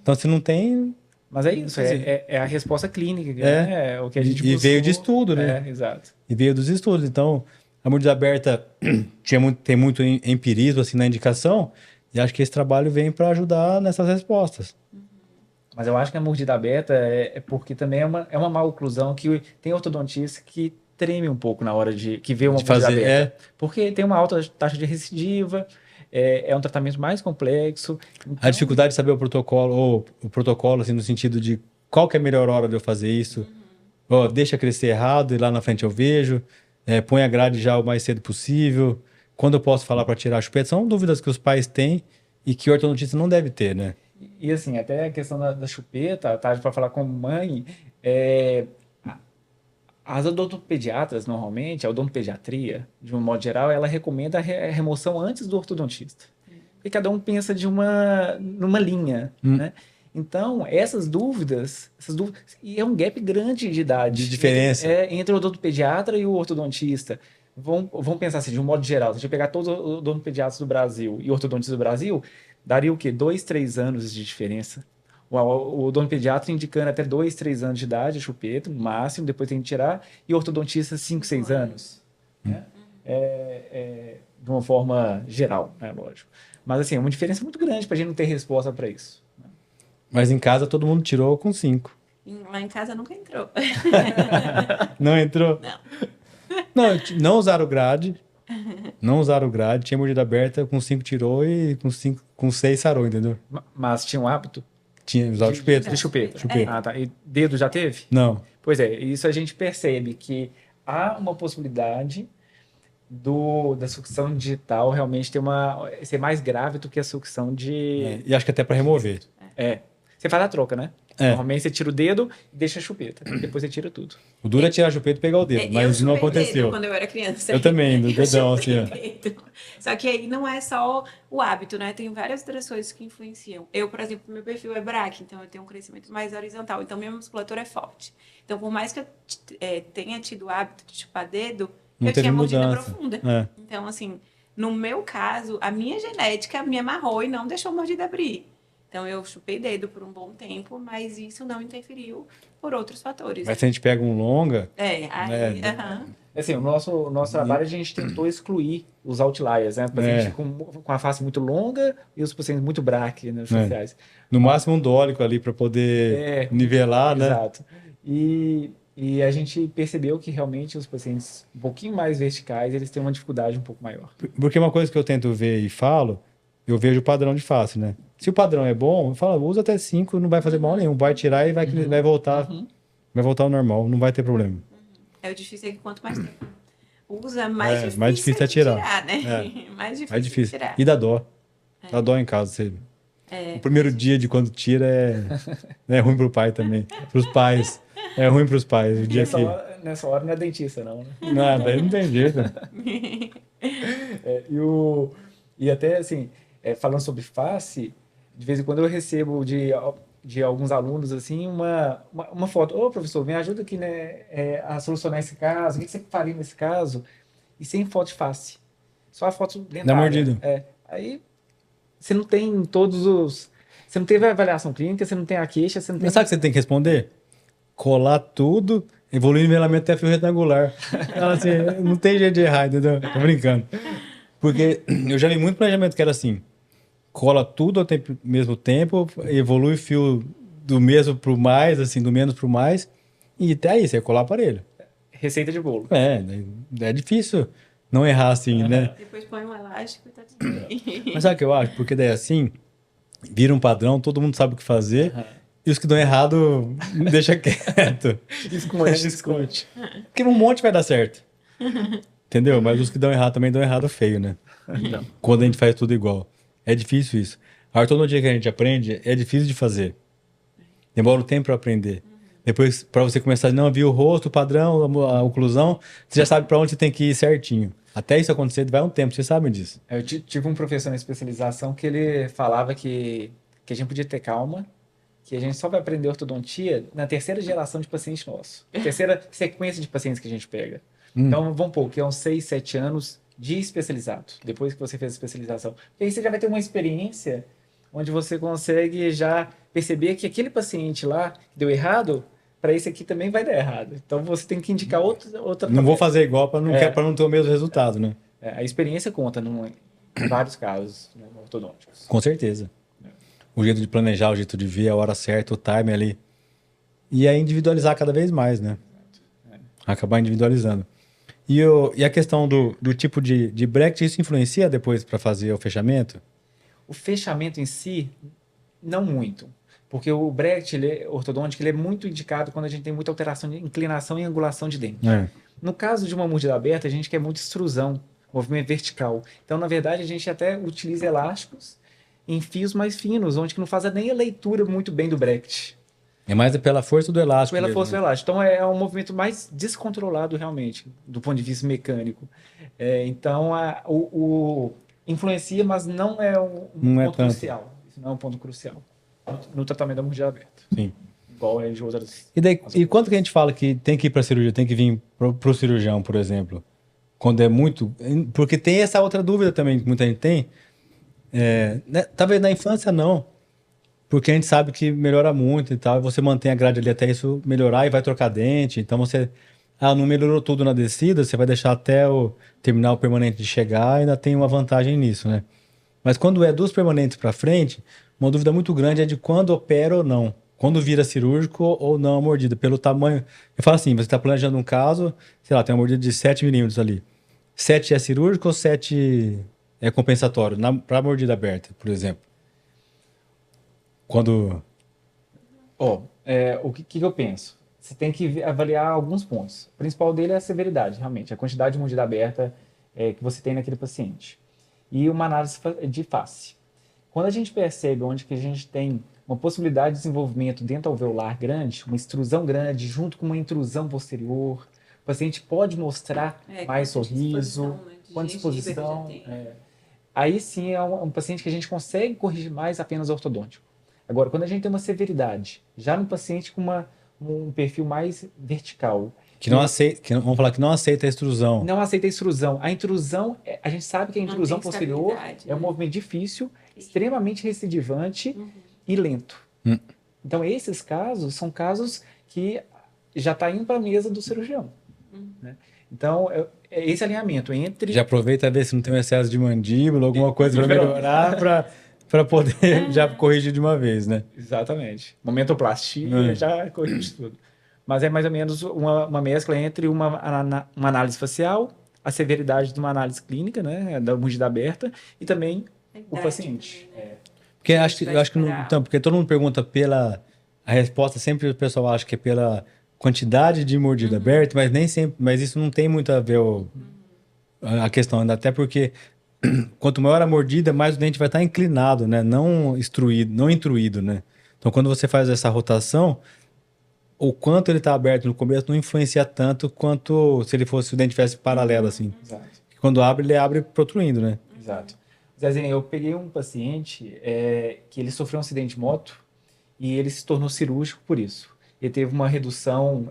Então, se não tem... Mas é isso, é a resposta clínica, né? É o que a gente E veio de estudo, né? Exato. E veio dos estudos. Então, a mordida aberta tem muito empirismo assim, na indicação, e acho que esse trabalho vem para ajudar nessas respostas. Mas eu acho que a mordida aberta é porque também é uma má oclusão que tem ortodontista que treme um pouco na hora que vê uma mordida aberta. Porque tem uma alta taxa de recidiva, é um tratamento mais complexo. Então... A dificuldade de saber o protocolo, assim, no sentido de qual que é a melhor hora de eu fazer isso. Deixa crescer errado e lá na frente eu vejo. Põe a grade já o mais cedo possível. Quando eu posso falar para tirar a chupeta? São dúvidas que os pais têm e que o ortodontista não deve ter, né? E assim, até a questão da chupeta, tá? Para falar com mãe, as odontopediatras, normalmente, a odontopediatria, de um modo geral, ela recomenda a remoção antes do ortodontista. Porque cada um pensa numa linha, né? Então, essas dúvidas, e é um gap grande de idade. De diferença. Entre o odontopediatra e o ortodontista. Vamos pensar assim, de um modo geral, se a gente pegar todos os odontopediatras do Brasil e ortodontistas do Brasil, daria o quê? 2, 3 anos de diferença. O odontopediatra indicando até 2, 3 anos de idade, a chupeta, no máximo, depois tem que tirar, e o ortodontista 5, 6 anos. Né? De uma forma geral, né? Lógico. Mas assim, é uma diferença muito grande para a gente não ter resposta para isso. Né? Mas em casa todo mundo tirou com 5. Lá em casa nunca entrou. Não entrou? Não usaram grade, Não usaram grade, tinha mordida aberta, com 5 tirou e com 6 sarou, entendeu? Mas tinha um hábito Tinha usado chupeta. de chupeta. Chupeta. Ah, tá. E dedo já teve? Não. Pois é, isso a gente percebe que há uma possibilidade da sucção digital realmente ser mais grave do que a sucção de... E acho que até para remover. Você faz a troca, né? É. Normalmente você tira o dedo e deixa a chupeta. Depois você tira tudo. O duro é tirar a chupeta e pegar o dedo, Eu mas não chupei aconteceu. dedo quando eu era criança. Eu também, do Eu dedão, assim, chupei ó. dedo. Só que aí não é só o hábito, né? Tem várias outras coisas que influenciam. Eu, por exemplo, meu perfil é braque, então eu tenho um crescimento mais horizontal. Então minha musculatura é forte. Então por mais que eu tenha tido o hábito de chupar dedo, Não eu teve tinha mordida mudança. profunda. É. Então, assim, no meu caso, a minha genética me amarrou e não deixou a mordida abrir. Então eu chupei dedo por um bom tempo, mas isso não interferiu por outros fatores. Mas se a gente pega um longa, Aí, aham. Assim, o nosso trabalho a gente tentou excluir os outliers, né? Pacientes com a face muito longa e os pacientes muito braque, né? Faciais. no máximo um dólico ali para poder nivelar, né? Exato. E a gente percebeu que realmente os pacientes um pouquinho mais verticais, eles têm uma dificuldade um pouco maior. Porque uma coisa que eu tento ver e falo, eu vejo o padrão de face, né? Se o padrão é bom, eu falo, usa até 5, não vai fazer mal nenhum. Vai tirar e vai voltar. Vai voltar ao normal, não vai ter problema. É o difícil é que quanto mais tempo usa, mais difícil é de tirar. né? Mais difícil Mais de difícil. tirar. E dá dó. Dá dó em casa. O primeiro dia de quando tira é ruim pro pai também. Pros pais. É ruim pros pais. O dia Nessa hora não é dentista, não, né? Nada, aí não tem jeito. E até assim, falando sobre face, de vez em quando eu recebo de alguns alunos assim uma foto. Ô, professor, me ajuda aqui, né, a solucionar esse caso. O que você faria nesse caso? E sem foto de face. Só a foto dentária. Dá mordida. Aí você não tem você não teve a avaliação clínica, você não tem a queixa, você não tem... Mas sabe o que você tem que responder? Colar tudo, evoluir o nivelamento até fio retangular. Então, assim, não tem jeito de errar, entendeu? Tô brincando. Porque eu já vi muito planejamento que era assim, cola tudo ao mesmo tempo, evolui o fio do mesmo pro mais, assim, do menos pro mais, e até aí, você colar aparelho. Receita de bolo. É difícil não errar assim, né? Depois põe um elástico e tá tudo bem. Mas sabe o que eu acho? Porque daí assim, vira um padrão, todo mundo sabe o que fazer, e os que dão errado, deixa quieto. Esconde. Porque um monte vai dar certo. Entendeu? Mas os que dão errado também dão errado feio, né? Não. Quando a gente faz tudo igual. É difícil isso. Agora, todo dia que a gente aprende, é difícil de fazer. Demora um tempo para aprender. Depois, para você começar a não ver o rosto, o padrão, a oclusão, você já sabe para onde você tem que ir certinho. Até isso acontecer, vai um tempo, vocês sabem disso. Eu tive um professor na especialização que ele falava que a gente podia ter calma, que a gente só vai aprender ortodontia na terceira geração de paciente nosso. Terceira sequência de pacientes que a gente pega. Então, vamos pôr que é uns 6, 7 anos de especializado, depois que você fez a especialização. Porque aí você já vai ter uma experiência onde você consegue já perceber que aquele paciente lá que deu errado, para esse aqui também vai dar errado. Então, você tem que indicar outra... Não vou fazer igual para não ter o mesmo resultado, né? A experiência conta em vários casos, né, ortodônticos. Com certeza. O jeito de planejar, o jeito de ver, a hora certa, o time ali. E é individualizar cada vez mais, né? Acabar individualizando. E a questão do tipo de bracket, isso influencia depois para fazer o fechamento? O fechamento em si, não muito. Porque o bracket ortodôntico ele é muito indicado quando a gente tem muita alteração de inclinação e angulação de dente. No caso de uma mordida aberta, a gente quer muita extrusão, movimento vertical. Então, na verdade, a gente até utiliza elásticos em fios mais finos, onde que não faz nem a leitura muito bem do bracket. É mais pela força do elástico. Pela mesmo, força do né? elástico. Então, é um movimento mais descontrolado, realmente, do ponto de vista mecânico. Então, influencia, mas não é um ponto crucial. Isso não é um ponto crucial no tratamento da mordida aberta. Sim. Igual de outras... E quanto que a gente fala que tem que ir para cirurgia, tem que vir pro cirurgião, por exemplo? Quando é muito... Porque tem essa outra dúvida também que muita gente tem. Talvez na infância não. Porque a gente sabe que melhora muito e tal. E você mantém a grade ali até isso melhorar e vai trocar dente. Então você... não melhorou tudo na descida, você vai deixar até o terminal permanente de chegar e ainda tem uma vantagem nisso, né? Mas quando é dos permanentes para frente, uma dúvida muito grande é de quando opera ou não. Quando vira cirúrgico ou não a mordida, pelo tamanho. Eu falo assim, você está planejando um caso, sei lá, tem uma mordida de 7 milímetros ali. 7 é cirúrgico ou 7 é compensatório? Para mordida aberta, por exemplo. Quando... O que eu penso? Você tem que avaliar alguns pontos. O principal dele é a severidade, realmente, a quantidade de mordida aberta que você tem naquele paciente. E uma análise de face. Quando a gente percebe onde que a gente tem uma possibilidade de desenvolvimento dental-alveolar grande, uma extrusão grande junto com uma intrusão posterior, o paciente pode mostrar mais sorriso, com disposição. Aí sim é um paciente que a gente consegue corrigir mais apenas ortodôntico. Agora, quando a gente tem uma severidade, já no paciente com um perfil mais vertical, vamos falar que não aceita a extrusão. não aceita a extrusão. A intrusão, a gente sabe que a intrusão posterior é um movimento difícil, extremamente recidivante e lento. Então, esses casos são casos que já está indo para a mesa do cirurgião. Né? Então, esse alinhamento entre... Já aproveita a ver se não tem um excesso de mandíbula, alguma coisa para melhorar, para poder já corrigir de uma vez, né? Exatamente. Momentoplastia já corrige tudo. Mas é mais ou menos uma mescla entre uma análise facial, a severidade de uma análise clínica, né, da mordida aberta, e também o paciente. Também, né? Porque eu acho que então, porque todo mundo pergunta a resposta sempre o pessoal acha que é pela quantidade de mordida aberta, mas nem sempre, mas isso não tem muito a ver a questão, até porque quanto maior a mordida, mais o dente vai estar inclinado, né, não intruído, né? Então quando você faz essa rotação, o quanto ele está aberto no começo não influencia tanto quanto se o dente tivesse paralelo assim. Exato. Quando abre, ele abre protruindo, né? Exato. Zezinho, eu peguei um paciente que ele sofreu um acidente de moto e ele se tornou cirúrgico por isso. Ele teve uma redução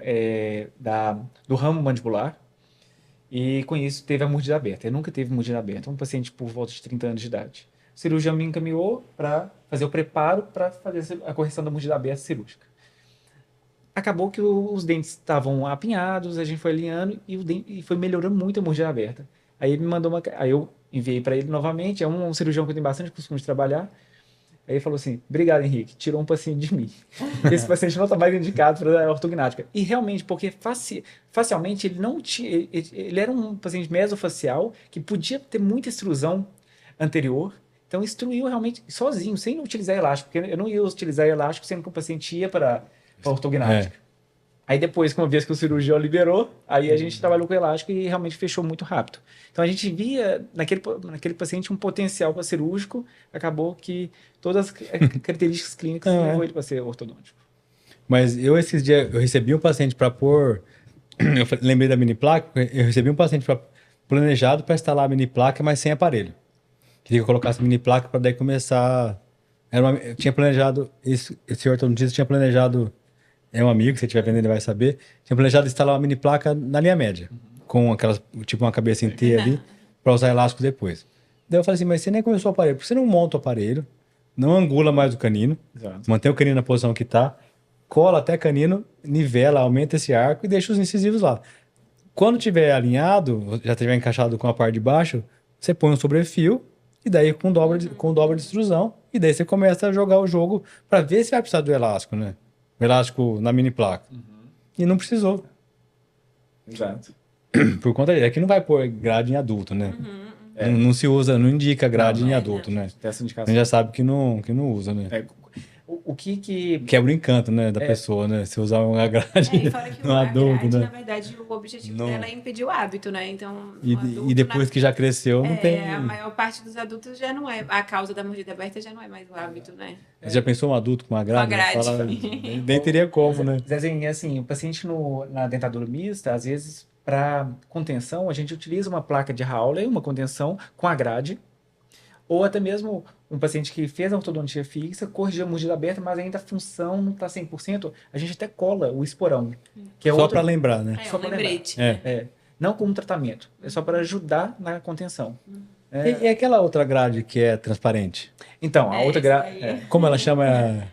do ramo mandibular e com isso teve a mordida aberta. Ele nunca teve mordida aberta. Um paciente por volta de 30 anos de idade. O cirurgião me encaminhou para fazer o preparo para fazer a correção da mordida aberta cirúrgica. Acabou que os dentes estavam apinhados, a gente foi alinhando e foi melhorando muito a mordida aberta. Aí ele me mandou aí eu enviei para ele novamente, é um cirurgião que eu tenho bastante costume de trabalhar. Aí ele falou assim: obrigado, Henrique, tirou um paciente de mim. Esse paciente não está mais indicado para ortognática. E realmente, porque facialmente ele não tinha, ele era um paciente mesofacial que podia ter muita extrusão anterior, então instruiu realmente sozinho, sem utilizar elástico, porque eu não ia utilizar elástico sendo que o paciente ia para ortognática. Aí depois, uma vez que o cirurgião liberou, aí a gente trabalhou com elástico e realmente fechou muito rápido. Então a gente via naquele paciente um potencial para cirúrgico, acabou que todas as características clínicas levou ele para ser ortodôntico. Mas esses dias eu recebi um paciente para pôr, eu lembrei da mini placa, eu recebi um paciente planejado para instalar a mini placa, mas sem aparelho. Queria que eu colocasse a mini placa para daí começar. Eu tinha planejado, esse ortodontista tinha planejado. É um amigo, se você estiver vendo ele vai saber. Tinha planejado instalar uma mini placa na linha média, com aquelas, tipo uma cabeça inteira ali, para usar elástico depois. Daí eu falei assim, mas você nem começou o aparelho, por que você não monta o aparelho, não angula mais o canino, mantém o canino na posição que está, cola até canino, nivela, aumenta esse arco e deixa os incisivos lá. Quando tiver alinhado, já tiver encaixado com a parte de baixo, você põe um sobrefio e daí com dobra de extrusão, e daí você começa a jogar o jogo para ver se vai precisar do elástico, né? O elástico na mini placa. E não precisou. Exato. Por conta dele. É que não vai pôr grade em adulto, né? Não se usa, não indica grade em adulto, né? Essa indicação. A gente já sabe que não usa, né? O que... Quebra o encanto, né, da pessoa, né? Se usar uma grade e fora que no adulto, grade, né? na verdade, o objetivo dela é impedir o hábito, né? Então, E depois que já cresceu, não tem... A maior parte dos adultos já não é... A causa da mordida aberta já não é mais o hábito, né? Você já pensou um adulto com uma grade? Com a grade. Fala, nem teria como, né? Zezinho, assim, o paciente na dentadura mista, às vezes, para contenção, a gente utiliza uma placa de Hawley, uma contenção com a grade, ou até mesmo um paciente que fez a ortodontia fixa, corrigiu a mordida aberta, mas ainda a função não está 100%, a gente até cola o esporão. Que é só para lembrar, né? É um lembrete. Não como tratamento, é só para ajudar na contenção. E aquela outra grade que é transparente? Então, a outra grade... Como ela chama?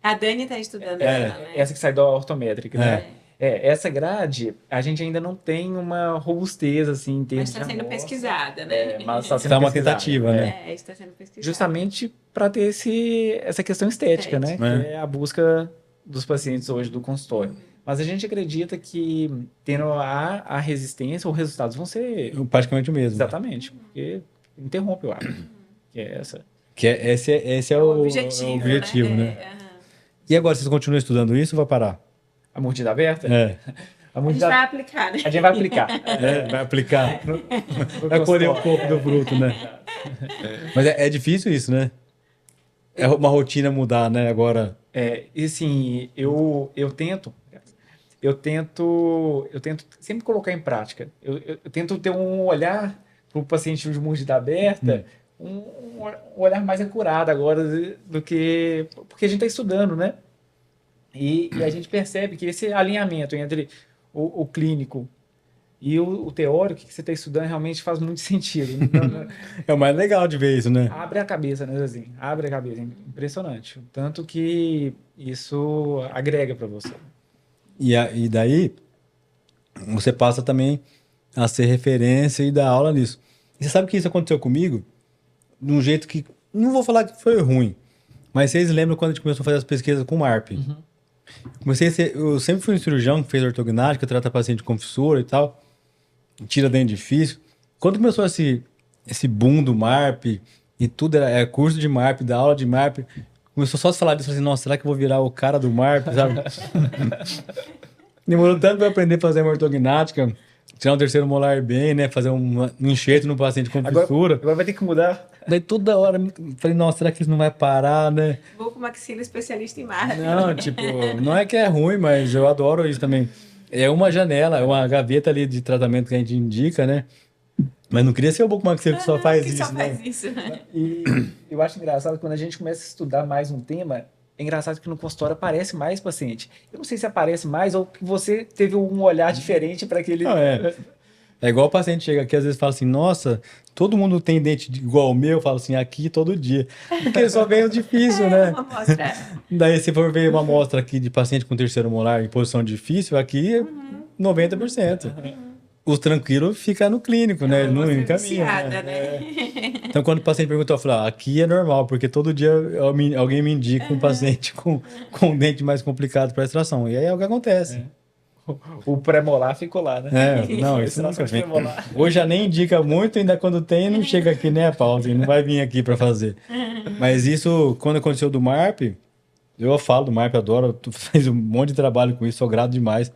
A Dani está estudando ela, né? Essa que sai da ortométrica, né? Essa grade, a gente ainda não tem uma robustez, assim, em termos de Mas está sendo pesquisada, né? Mas está sendo Tá uma tentativa, né? Está sendo pesquisada. Justamente para ter essa questão estética, né? Que é a busca dos pacientes hoje do consultório. Mas a gente acredita que tendo a resistência, os resultados vão ser Praticamente o mesmo. exatamente, porque interrompe o hábito, que é essa. Esse é o objetivo, né? E agora, vocês continuam estudando isso ou vai parar? A mordida aberta? É. A A gente mordida vai aplicar, né? a gente vai aplicar. Vai aplicar. Vai colher um pouco do fruto, né? Mas é difícil isso, né? É uma rotina mudar, né? Agora. E assim, eu tento sempre colocar em prática. Eu tento ter um olhar para o paciente de mordida aberta, um olhar mais acurado agora do que... Porque a gente está estudando, né? E a gente percebe que esse alinhamento entre o clínico e o teórico que você está estudando realmente faz muito sentido. Então, É o mais legal de ver isso, né? abre a cabeça, né, assim? Abre a cabeça. Impressionante. Tanto que isso agrega para você. E daí, você passa também a ser referência e dar aula nisso. E você sabe que isso aconteceu comigo de um jeito que... Não vou falar que foi ruim, mas vocês lembram quando a gente começou a fazer as pesquisas com o MARP? Eu sempre fui um cirurgião que fez ortognática, trata paciente com fissura e tal, tira dente difícil. Quando começou esse boom do MARP e tudo era curso de MARP, da aula de MARP, começou só a se falar disso, assim, nossa, será que eu vou virar o cara do MARP, sabe? Demorou tanto para aprender a fazer uma ortognática, tirar um terceiro molar bem, né? Fazer um enxerto no paciente com fissura. Agora vai ter que mudar. Daí toda hora falei, nossa, será que isso não vai parar, né? Vou com maxila especialista em marca. Não, tipo, não é que é ruim, mas eu adoro isso também. É uma janela, é uma gaveta ali de tratamento que a gente indica, né? Mas não queria ser o Bucomaxilo que só faz que isso, só né? faz isso, né? E eu acho engraçado quando a gente começa a estudar mais um tema, é engraçado que no consultório aparece mais paciente. Eu não sei se aparece mais ou que você teve um olhar diferente para aquele... Não, é igual o paciente chega aqui, às vezes fala assim, nossa, todo mundo tem dente igual o meu, eu falo assim, aqui todo dia. Porque só vem o difícil, né? Uma amostra. Daí se for ver uma amostra aqui de paciente com terceiro molar em posição difícil, aqui é 90%. Os tranquilos ficam no clínico, né? Ele não Amostra encaminha. viciada, né? Então, quando o paciente perguntou, eu falei, aqui é normal, porque todo dia alguém me indica um paciente com um dente mais complicado para extração. E aí é o que acontece. O pré-molar ficou lá, né? Não, isso nunca vem. Hoje já nem indica muito, ainda quando tem, não chega aqui nem a pauta, não vai vir aqui para fazer. Mas isso, quando aconteceu do MARP, eu falo do MARP, adoro, tu fez um monte de trabalho com isso, sou grato demais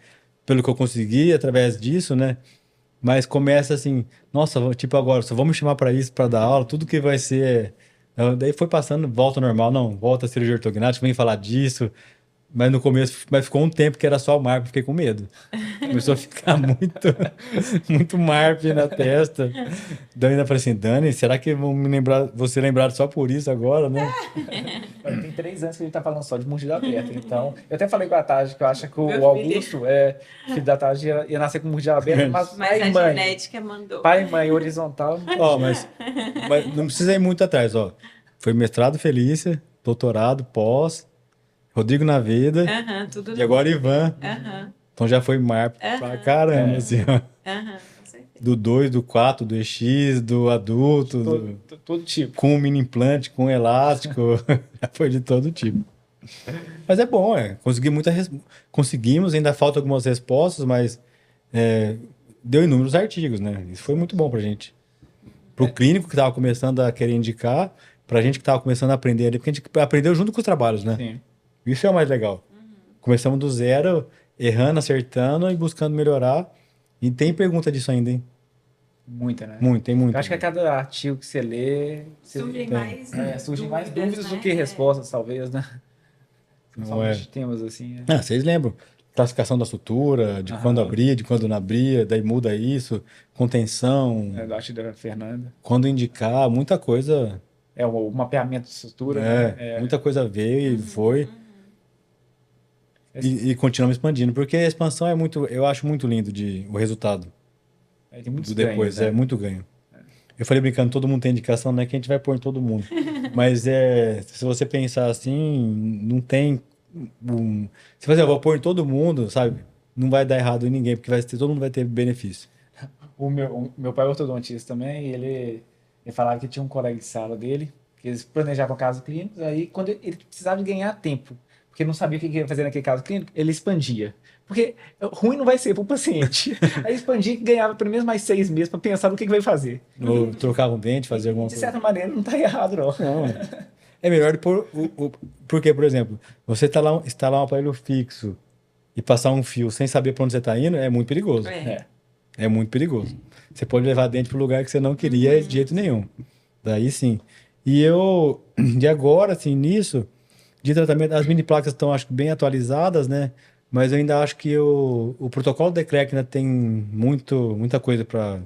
pelo que eu consegui através disso, né? Mas começa assim, nossa, tipo agora, só vamos chamar para isso, para dar aula, tudo que vai ser... Daí foi passando, volta ao normal, não, volta a cirurgia ortognática, vem falar disso. Mas no começo, ficou um tempo que era só o MARP, fiquei com medo. Começou a ficar muito MARP na testa. Daí ainda falei assim, Dani, será que vão vou ser lembrado só por isso agora, né? Tem 3 anos que a gente tá falando só de mordida aberta. Então, eu até falei com a Tati que eu acho que o Meu Augusto, filho da Tati, ia nascer com mordida aberta, mas Mas pai a e mãe. genética mandou. Pai e mãe, horizontal. Mas não precisa ir muito atrás, ó. Foi mestrado Felícia, doutorado, pós, Rodrigo Naveda, Tudo e agora Ivan. Então já foi MARP pra caramba, assim, ó. Com certeza. Do 2, do 4, do EX, do adulto, Todo tipo. com mini implante, com elástico, já foi de todo tipo. Mas é bom, conseguimos, ainda falta algumas respostas, mas deu inúmeros artigos, né? Isso foi muito bom pra gente. Pro clínico que estava começando a querer indicar, pra gente que estava começando a aprender ali, porque a gente aprendeu junto com os trabalhos, né? Sim. Isso é o mais legal. Começamos do zero, errando, acertando e buscando melhorar. E tem pergunta disso ainda, hein? Muita, né? Tem muita. Eu acho que a cada artigo que você lê... surgem mais dúvidas do que respostas, talvez, né? Principalmente temas assim. Vocês lembram? Classificação da sutura, de quando abria, de quando não abria, daí muda isso, contenção. Eu acho da Fernanda. Quando indicar, muita coisa. O mapeamento de sutura. Né? Muita coisa veio e foi. E continuamos expandindo, porque a expansão eu acho muito lindo o resultado. Tem muitos do depois, ganhos, né? muito ganho. Eu falei brincando, todo mundo tem indicação, não é que a gente vai pôr em todo mundo. Mas se você pensar assim, não tem... Se você vou pôr em todo mundo, sabe? Não vai dar errado em ninguém, porque todo mundo vai ter benefício. O meu pai é ortodontista também, e ele falava que tinha um colega de sala dele, que eles planejavam casos clínicos, aí quando ele precisava de ganhar tempo porque não sabia o que ia fazer naquele caso clínico, ele expandia. Porque ruim não vai ser para o paciente. Aí expandia e ganhava pelo menos mais 6 meses para pensar no que vai fazer. Ou trocava um dente, fazia alguma De coisa. certa maneira, não está errado, não. Não, é melhor pôr porque, por exemplo, você instalar um aparelho fixo e passar um fio sem saber para onde você está indo, é muito perigoso. É muito perigoso. Você pode levar dente para o lugar que você não queria de jeito nenhum. Daí sim. E agora, assim, nisso, de tratamento, as mini placas estão, acho que, bem atualizadas, né? Mas eu ainda acho que o protocolo de Klerk ainda tem muita coisa para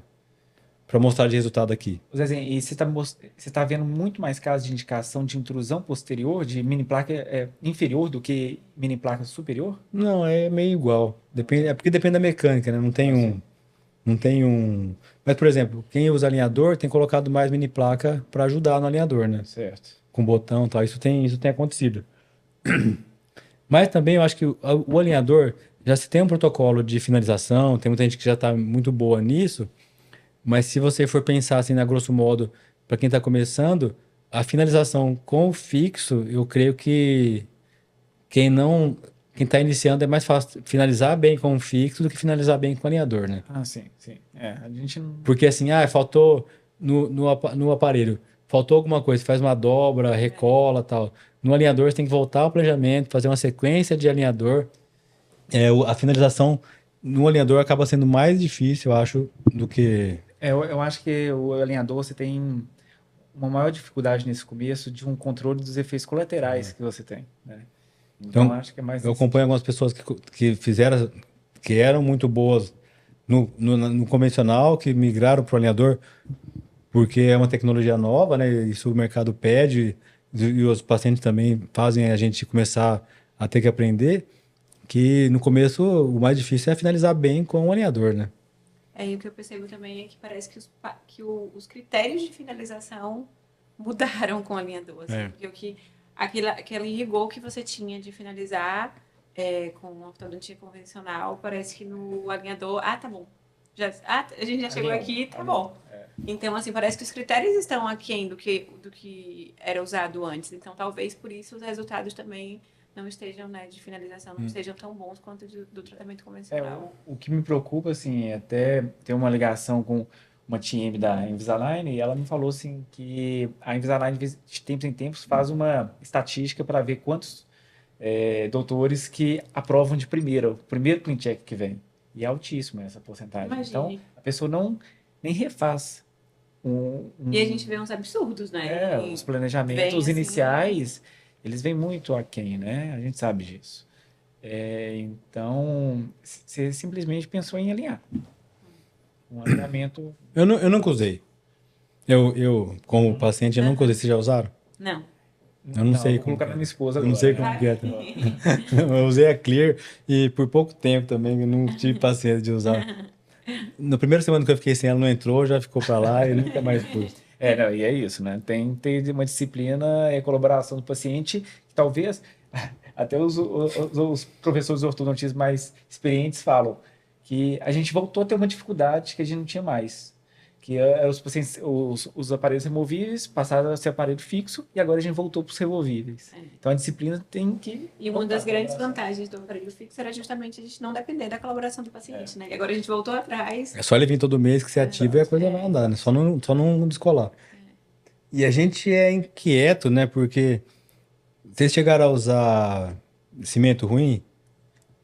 mostrar de resultado aqui. Zezinho, e você tá vendo muito mais casos de indicação de intrusão posterior, de mini placa inferior do que mini placa superior? Não, é meio igual. É porque depende da mecânica, né? Não tem um. Mas, por exemplo, quem usa alinhador tem colocado mais mini placa para ajudar no alinhador, né? Certo. Com botão e tal. Isso tem acontecido. Mas também eu acho que o alinhador já se tem um protocolo de finalização, tem muita gente que já está muito boa nisso, mas se você for pensar assim, na grosso modo, para quem está começando, a finalização com o fixo, eu creio que quem está iniciando é mais fácil finalizar bem com o fixo do que finalizar bem com o alinhador, né? Ah, sim, sim. A gente não... Porque assim, faltou no aparelho, faltou alguma coisa, faz uma dobra, recola tal. No alinhador você tem que voltar ao planejamento, fazer uma sequência de alinhador. A finalização no alinhador acaba sendo mais difícil, eu acho, do que... Eu acho que o alinhador você tem uma maior dificuldade nesse começo de um controle dos efeitos colaterais que você tem, né? Então acho que é mais... Eu acompanho algumas pessoas que fizeram, que eram muito boas no convencional, que migraram para o alinhador, porque é uma tecnologia nova, né? Isso o mercado pede, e os pacientes também fazem a gente começar a ter que aprender, que no começo o mais difícil é finalizar bem com o alinhador, né? E o que eu percebo também é que parece que os critérios de finalização mudaram com o alinhador. Assim, porque aquele rigor que você tinha de finalizar com ortodontia convencional, parece que no alinhador, tá bom. A gente já chegou aqui, tá bom. Então, assim, parece que os critérios estão aquém do que era usado antes. Então, talvez por isso os resultados também não estejam, né, de finalização, não estejam tão bons quanto do tratamento convencional. O que me preocupa, assim, é até ter uma ligação com uma TM da Invisalign, e ela me falou, assim, que a Invisalign, de tempos em tempos, faz uma estatística para ver quantos doutores que aprovam de primeira, o primeiro clean check que vem. E é altíssima essa porcentagem. Imagine. Então, a pessoa nem refaz. E a gente vê uns absurdos, né? Os planejamentos assim, iniciais, eles vêm muito aquém, né? A gente sabe disso. Então, você simplesmente pensou em alinhar. Um alinhamento... Eu nunca usei. Eu como paciente, eu nunca usei. Vocês já usaram? Não. Eu não sei como... Vou colocar na minha esposa agora. Eu não sei como que é. Eu usei a Clear e por pouco tempo também, eu não tive paciência de usar. Na primeira semana que eu fiquei sem ela, não entrou, já ficou para lá e nunca mais pus. É, e é isso, né? Tem uma disciplina, colaboração do paciente, que talvez até os professores ortodontistas mais experientes falam que a gente voltou a ter uma dificuldade que a gente não tinha mais. Que os pacientes, os aparelhos removíveis passaram a ser aparelho fixo e agora a gente voltou para os removíveis. É. Então a disciplina tem que... E uma das grandes vantagens do aparelho fixo era justamente a gente não depender da colaboração do paciente, né? E agora a gente voltou atrás. É só ele vir todo mês que você ativa e a coisa vai andar, né? Só não descolar. E a gente é inquieto, né? Porque vocês chegaram a usar cimento ruim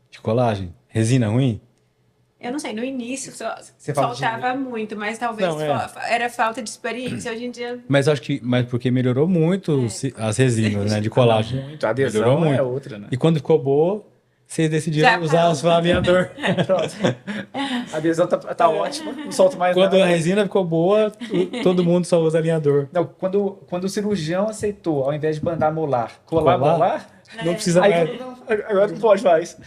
de colagem? Resina ruim? Eu não sei, no início Você fala faltava muito, mas talvez era falta de experiência. Hoje em dia... Mas acho que porque melhorou muito as resinas, né? De colagem. Muito. A adesão Melhorou muito. é outra, né? E quando ficou boa, vocês decidiram usar o alinhador. A adesão tá ótima, não solta mais Quando nada. a resina ficou boa, todo mundo só usa alinhador. Não, quando o cirurgião aceitou, ao invés de bandar molar, colar molar, não precisa aí mais. agora não pode mais.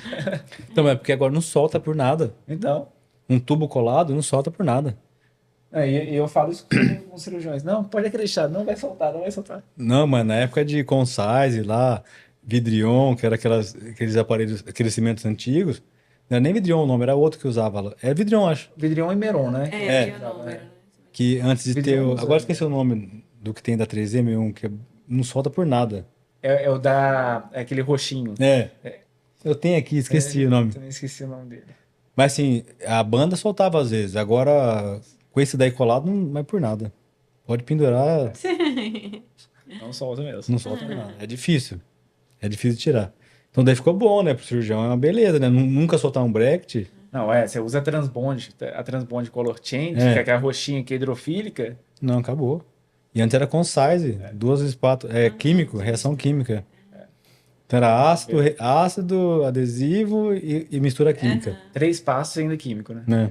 Então, é porque agora não solta por nada. Então, Um tubo colado não solta por nada. e eu falo isso com os cirurgiões. Não, pode acreditar, não vai soltar, não vai soltar. Não, mano, na época de Concise lá, Vidrion, que era aqueles aparelhos, aqueles cimentos antigos, não era nem Vidrion o nome, era outro que usava lá. É Vidrion, acho. Vidrion e Meron, né? Que antes de ter. Vidrion, Agora esqueci o nome do que tem da 3M1, que não solta por nada. É é aquele roxinho. Eu tenho aqui, esqueci o nome. Também esqueci o nome dele. Mas assim, a banda soltava às vezes. Agora, com esse daí colado, não é por nada. Pode pendurar, Não solta mesmo. não solta por nada. É difícil. É difícil de tirar. Então daí ficou bom, né? Pro cirurgião é uma beleza, né? Nunca soltar um bracket. Não, você usa a Transbond Color Change, que é aquela roxinha que é hidrofílica. Não, acabou. E antes era concise, 2 espátulas. É químico, reação química. Então era ácido, adesivo e mistura química. 3 passos ainda químico, né?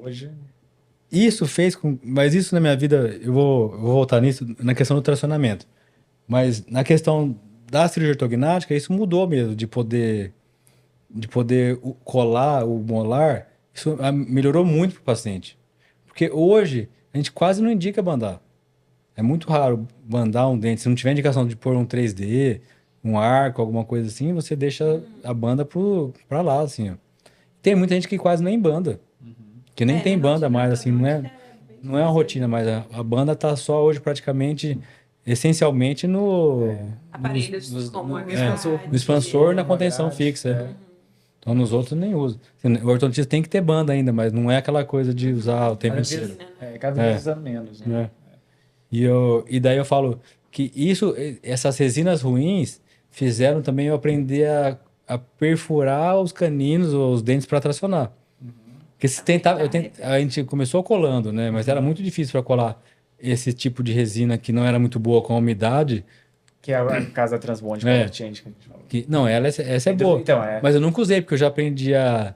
Hoje... Isso fez com... Mas isso na minha vida, eu vou voltar nisso, na questão do tracionamento. Mas na questão da cirurgia ortognática, isso mudou mesmo, de poder colar o molar, isso melhorou muito para o paciente. Porque hoje, a gente quase não indica bandar. É muito raro bandar um dente. Se não tiver indicação de pôr um 3D, um arco, alguma coisa assim, você deixa a banda para lá, assim, ó. Tem muita gente que quase nem banda. Que nem tem banda mais, assim, não é uma rotina, mas a banda tá só hoje praticamente, essencialmente Aparelhos como no expansor, na contenção fixa. Então nos outros nem usa. O ortodontista tem que ter banda ainda, mas não é aquela coisa de usar o tempo inteiro. Cada vez usando menos, né? E daí eu falo que essas resinas ruins fizeram também eu aprender a perfurar os caninos ou os dentes para tracionar. Porque a gente começou colando, né? Mas era muito difícil para colar esse tipo de resina que não era muito boa com a umidade. Que é a casa Transbond Color Change que a gente falou. Não, essa é boa. Então, Mas eu nunca usei, porque eu já aprendi a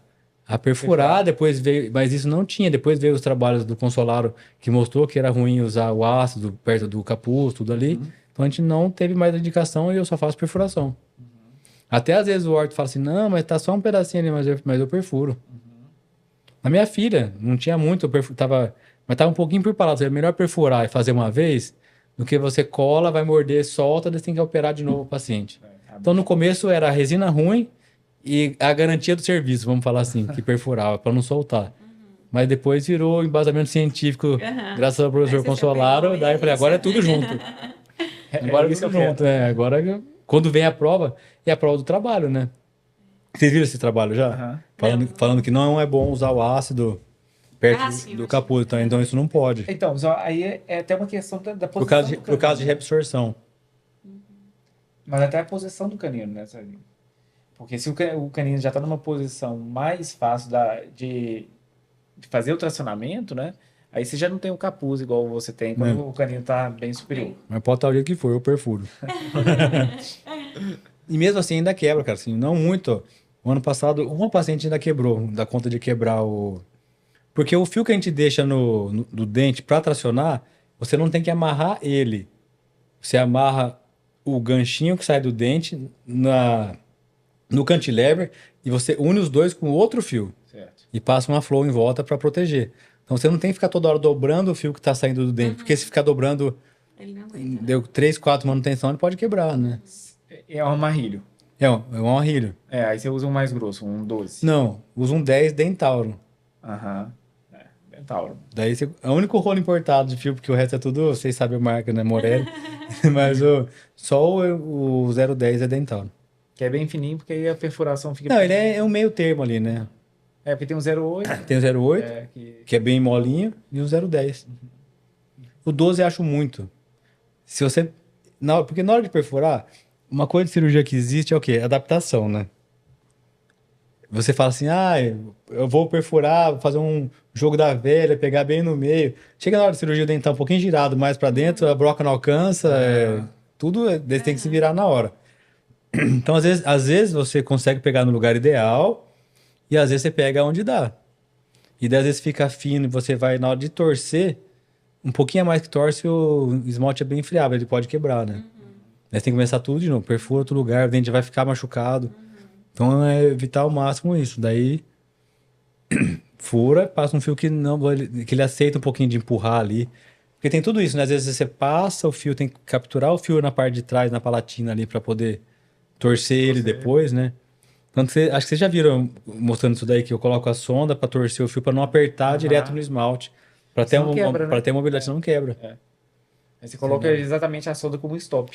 perfurar, depois veio... Mas isso não tinha. Depois veio os trabalhos do Consolaro, que mostrou que era ruim usar o ácido perto do capuz, tudo ali. Então a gente não teve mais indicação e eu só faço perfuração. Até às vezes o orto fala assim, não, mas tá só um pedacinho ali, mas eu perfuro. A minha filha, não tinha muito, mas tava um pouquinho por palavras. É melhor perfurar e fazer uma vez do que você cola, vai morder, solta, daí você tem que operar de novo o paciente. Então no começo era a resina ruim e a garantia do serviço, vamos falar assim, que perfurava, para não soltar. Mas depois virou embasamento científico, graças ao professor Consolaro, daí eu falei, agora é tudo junto. Agora é tudo junto, Agora, quando vem a prova, é a prova do trabalho, né? Vocês viram esse trabalho já? Falando que não é bom usar o ácido perto do capuz, então isso não pode. Então, aí é até uma questão da posição Por caso de reabsorção. Mas até a posição do canino, né? Porque se o canino já está numa posição mais fácil de fazer o tracionamento, né? Aí você já não tem o capuz igual você tem quando o canino está bem superior. Mas pode estar o dia que for, eu perfuro. E mesmo assim ainda quebra, cara. Assim, não muito. O ano passado, uma paciente ainda quebrou, dá conta de quebrar o... Porque o fio que a gente deixa do dente para tracionar, você não tem que amarrar ele. Você amarra o ganchinho que sai do dente no cantilever e você une os dois com outro fio. Certo. E passa uma flow em volta para proteger. Então você não tem que ficar toda hora dobrando o fio que está saindo do dente, porque se ficar dobrando, ele não aguenta. Deu 3, 4 manutenção, ele pode quebrar, né? É um amarrilho. É um amarrilho. Aí você usa um mais grosso, um 12. Não, usa um 10 Dentauro. Dentauro. Daí é o único rolo importado de fio, porque o resto é tudo, vocês sabem a marca, né? Morelli. Mas só o 010 é Dentauro. Que é bem fininho, porque aí a perfuração fica... Não, ele é um meio termo ali, né? Porque tem o 08. Tem o 08, que é bem molinho, e o 010. O 12 eu acho muito. Se você... Porque na hora de perfurar, uma coisa de cirurgia que existe é o quê? Adaptação, né? Você fala assim, eu vou perfurar, vou fazer um jogo da velha, pegar bem no meio. Chega na hora de cirurgia, o dente tá um pouquinho girado mais para dentro, a broca não alcança, tudo tem que se virar na hora. Então, às vezes você consegue pegar no lugar ideal e às vezes você pega onde dá. E daí, às vezes fica fino e você vai, na hora de torcer, um pouquinho a mais que torce, o esmalte é bem friável, ele pode quebrar, né? Aí você tem que começar tudo de novo, perfura outro lugar, o dente vai ficar machucado. Então é evitar ao máximo isso. Daí fura, passa um fio que ele aceita um pouquinho de empurrar ali. Porque tem tudo isso, né? Às vezes você passa o fio, tem que capturar o fio na parte de trás, na palatina ali, para poder torcer ele depois, né? Tanto que acho que vocês já viram mostrando isso daí, que eu coloco a sonda para torcer o fio, para não apertar direto no esmalte. Para ter, quebra, né? ter mobilidade, não quebra. Aí você coloca exatamente a solda como um stop.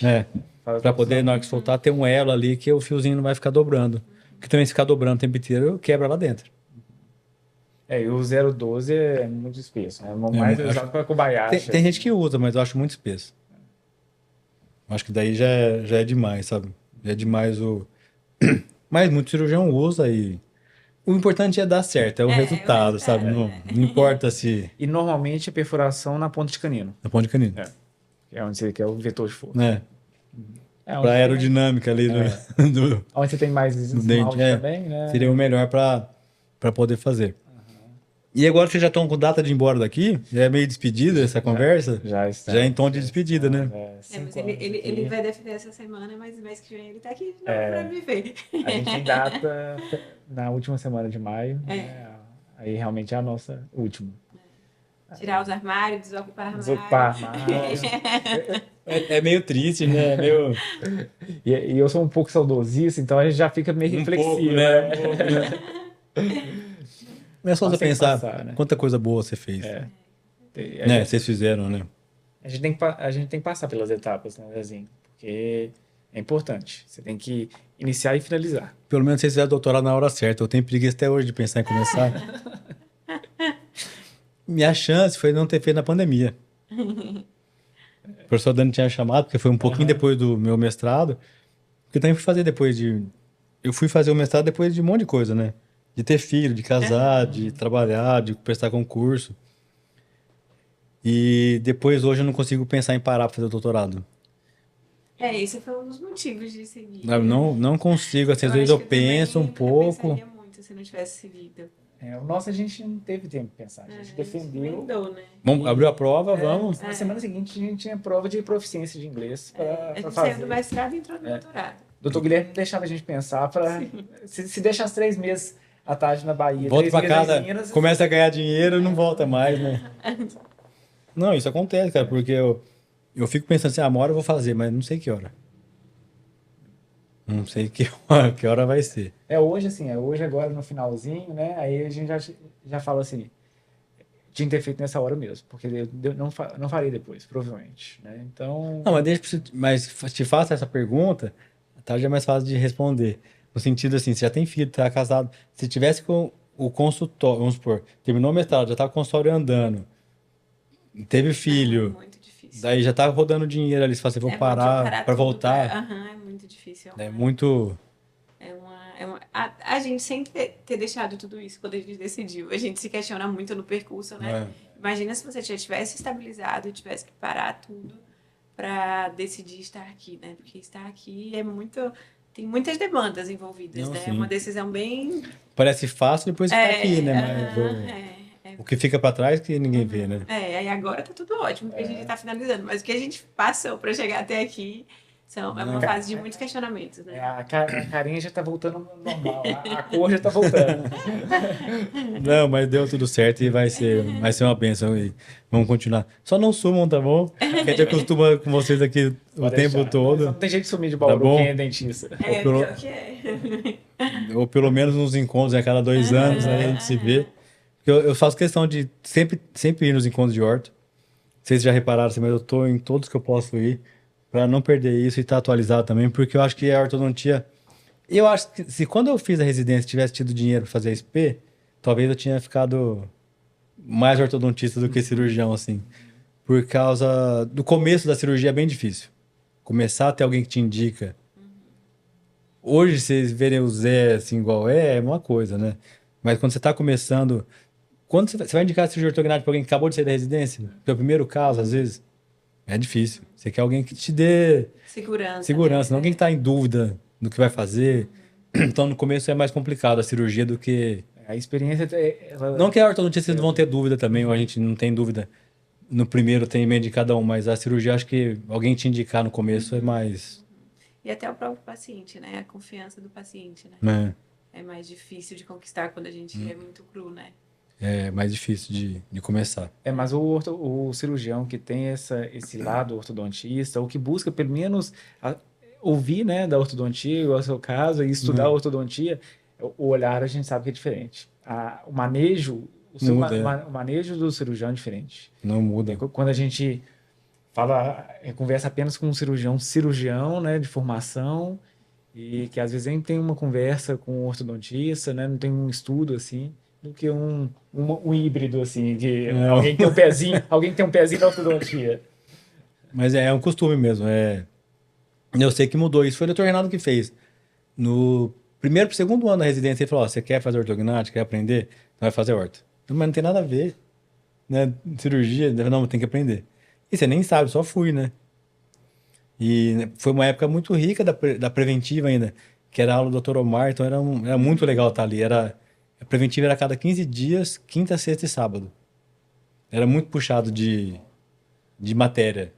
Para poder, na hora que soltar, ter um elo ali que o fiozinho não vai ficar dobrando. Porque também se ficar dobrando o tempo inteiro, quebra lá dentro. E o 012 é muito espesso, né? Mais usado para Kobayashi. Tem gente que usa, mas eu acho muito espesso. Acho que daí já é demais, sabe? Já é demais o... Mas muito cirurgião usa e... O importante é dar certo, é o resultado, sabe? Não importa se... E normalmente é perfuração na ponta de canino. Na ponta de canino. É onde você quer o vetor de força. Pra aerodinâmica ali do... Onde você tem mais esmalte também, né? Seria o melhor pra poder fazer. E agora que vocês já estão com data de ir embora daqui, já é meio despedida essa conversa? Já está. Já é em tom de despedida, né? Mas ele vai defender essa semana, mas mês que vem ele tá aqui de novo pra me ver. A gente tem data na última semana de maio. Né? Aí realmente é a nossa última. Tirar os armários, desocupar armários. Desocupar armários. É meio triste, né? E eu sou um pouco saudosista, então a gente já fica meio reflexivo. Mas é só você pensar quanta coisa boa você fez. Vocês fizeram, né? A gente tem que passar pelas etapas, né, Zezinho? Porque é importante. Você tem que iniciar e finalizar. Pelo menos vocês fizeram doutorado na hora certa. Eu tenho preguiça até hoje de pensar em começar. Minha chance foi não ter feito na pandemia. O professor Dani tinha chamado, porque foi um pouquinho depois do meu mestrado. Porque eu também fui fazer Eu fui fazer o mestrado depois de um monte de coisa, né? De ter filho, de casar, de trabalhar, de prestar concurso. E depois, hoje, eu não consigo pensar em parar para fazer o doutorado. Esse foi um dos motivos de seguir. Não consigo. Às vezes eu penso um pouco. Eu pensaria muito se não tivesse seguido. O nosso a gente não teve tempo de pensar. A gente defendeu. Né? Vamos abrir a prova, vamos. Na semana seguinte, a gente tinha prova de proficiência de inglês para fazer. Saiu do mestrado e entrou no doutorado. Doutor Guilherme não deixava a gente pensar para... Se deixar os 3 meses à tarde na Bahia, volta para casa, começa a ganhar dinheiro e não volta mais, né? Não, isso acontece, cara, porque eu fico pensando assim, uma hora eu vou fazer, mas não sei que hora. Não sei que hora vai ser. Hoje, assim, hoje agora no finalzinho, né? Aí a gente já fala assim, tinha que ter feito nessa hora mesmo, porque eu não farei depois, provavelmente, né? Então... Não, mas te faço essa pergunta, a tarde é mais fácil de responder. No sentido assim, você já tem filho, tá casado. Se tivesse com o consultório, vamos supor, terminou o mestrado, já tá com o consultório andando, teve filho, muito difícil. Daí já tá rodando dinheiro ali, se você for parar para voltar. É muito difícil. É muito... A gente sem ter deixado tudo isso quando a gente decidiu. A gente se questiona muito no percurso, né? Imagina se você já tivesse estabilizado e tivesse que parar tudo para decidir estar aqui, né? Porque estar aqui é muito... Tem muitas demandas envolvidas, né? É uma decisão bem... Parece fácil depois ficar aqui, né? Mas o que fica para trás que ninguém vê, né? Aí agora tá tudo ótimo, porque a gente tá finalizando. Mas o que a gente passou para chegar até aqui é uma fase de muitos questionamentos, né? A carinha já tá voltando ao normal, a cor já tá voltando. Não, mas deu tudo certo e vai ser uma bênção. E vamos continuar. Só não sumam, tá bom? Que a gente acostuma com vocês aqui o tempo todo. Não tem jeito de sumir de Bauru, quem é dentista. Pior que é. Ou pelo menos nos encontros, a cada 2 anos, né, a gente se vê. Eu faço questão de sempre ir nos encontros de orto. Vocês já repararam, assim, mas eu tô em todos que eu posso ir para não perder isso e estar atualizado também, porque eu acho que a ortodontia... Eu acho que se quando eu fiz a residência tivesse tido dinheiro para fazer a SP, talvez eu tinha ficado mais ortodontista do que cirurgião, assim. Por causa do começo da cirurgia é bem difícil. Começar a ter alguém que te indica. Hoje, vocês verem o Zé assim igual é uma coisa, né? Mas quando você está começando... Quando você vai indicar a cirurgia ortognática para alguém que acabou de sair da residência? Pelo primeiro caso, às vezes, é difícil. Você quer alguém que te dê segurança, né? Não alguém que está em dúvida do que vai fazer. Então, no começo é mais complicado a cirurgia do que... A experiência... Não que a ortodontista não vão ter dúvida também, ou a gente não tem dúvida. No primeiro tem meio de cada um, mas a cirurgia, acho que alguém te indicar no começo é mais... E até o próprio paciente, né? A confiança do paciente, né? É mais difícil de conquistar quando a gente é muito cru, né? É mais difícil de começar. Mas o cirurgião que tem esse lado ortodontista, ou que busca pelo menos ouvir, né, da ortodontia, igual é o seu caso, e estudar a ortodontia, o olhar a gente sabe que é diferente. O manejo, o manejo do cirurgião é diferente. Não muda. Quando a gente conversa apenas com um cirurgião, né, de formação, e que às vezes nem tem uma conversa com um ortodontista, né, não tem um estudo assim, do que um híbrido assim, de alguém que tem um pezinho na ortodontia. Mas é um costume mesmo. Eu sei que mudou. Isso foi o Dr. Renato que fez. No primeiro pro segundo ano da residência, ele falou: ó, você quer fazer ortognática, quer aprender? Então vai fazer orto. Mas não tem nada a ver, né? Cirurgia, não, tem que aprender. E você nem sabe, só fui, né? E foi uma época muito rica da preventiva ainda, que era a aula do Dr. Omar, então era muito legal estar ali. A preventiva era a cada 15 dias, quinta, sexta e sábado. Era muito puxado de matéria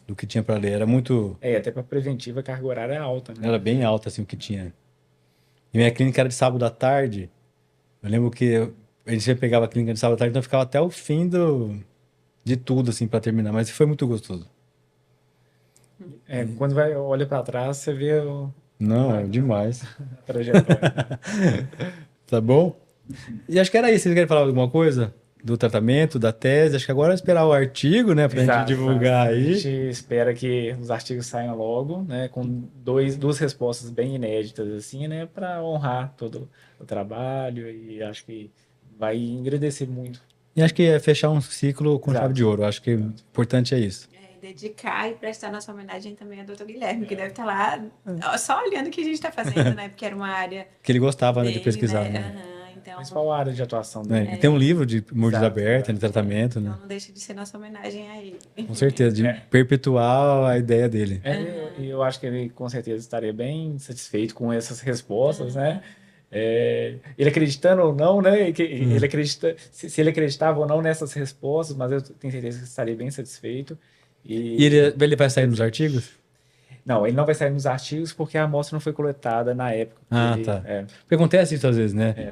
do que tinha para ler. Era muito. Até para preventiva a carga horária é alta, né? Era bem alta assim o que tinha. E minha clínica era de sábado à tarde. Eu lembro que a gente sempre pegava a clínica de sábado à tarde, então eu ficava até o fim de tudo assim para terminar. Mas foi muito gostoso. Quando olha para trás, você vê Não, é demais. a trajetória. Tá bom? E acho que era isso. Vocês querem falar alguma coisa do tratamento, da tese? Acho que agora é esperar o artigo, né, pra gente divulgar aí. A gente espera que os artigos saiam logo, né, com duas respostas bem inéditas, assim, né, para honrar todo o trabalho, e acho que vai engrandecer muito. E acho que é fechar um ciclo com chave de ouro. Acho que o importante é isso. Dedicar e prestar nossa homenagem também ao Dr. Guilherme, que deve estar lá só olhando o que a gente está fazendo, né? Porque era uma área que ele gostava dele, de pesquisar, né? Então, principal área de atuação dele. Tem um livro de mordes abertas, de tratamento, né? Então não deixa de ser nossa homenagem a ele. Com certeza, de perpetuar a ideia dele. E eu acho que ele com certeza estaria bem satisfeito com essas respostas, né? Ele acreditando ou não, né? Ele acredita, se ele acreditava ou não nessas respostas, mas eu tenho certeza que estaria bem satisfeito. E ele vai sair nos artigos? Não, ele não vai sair nos artigos porque a amostra não foi coletada na época. Tá. Porque acontece isso às vezes, né?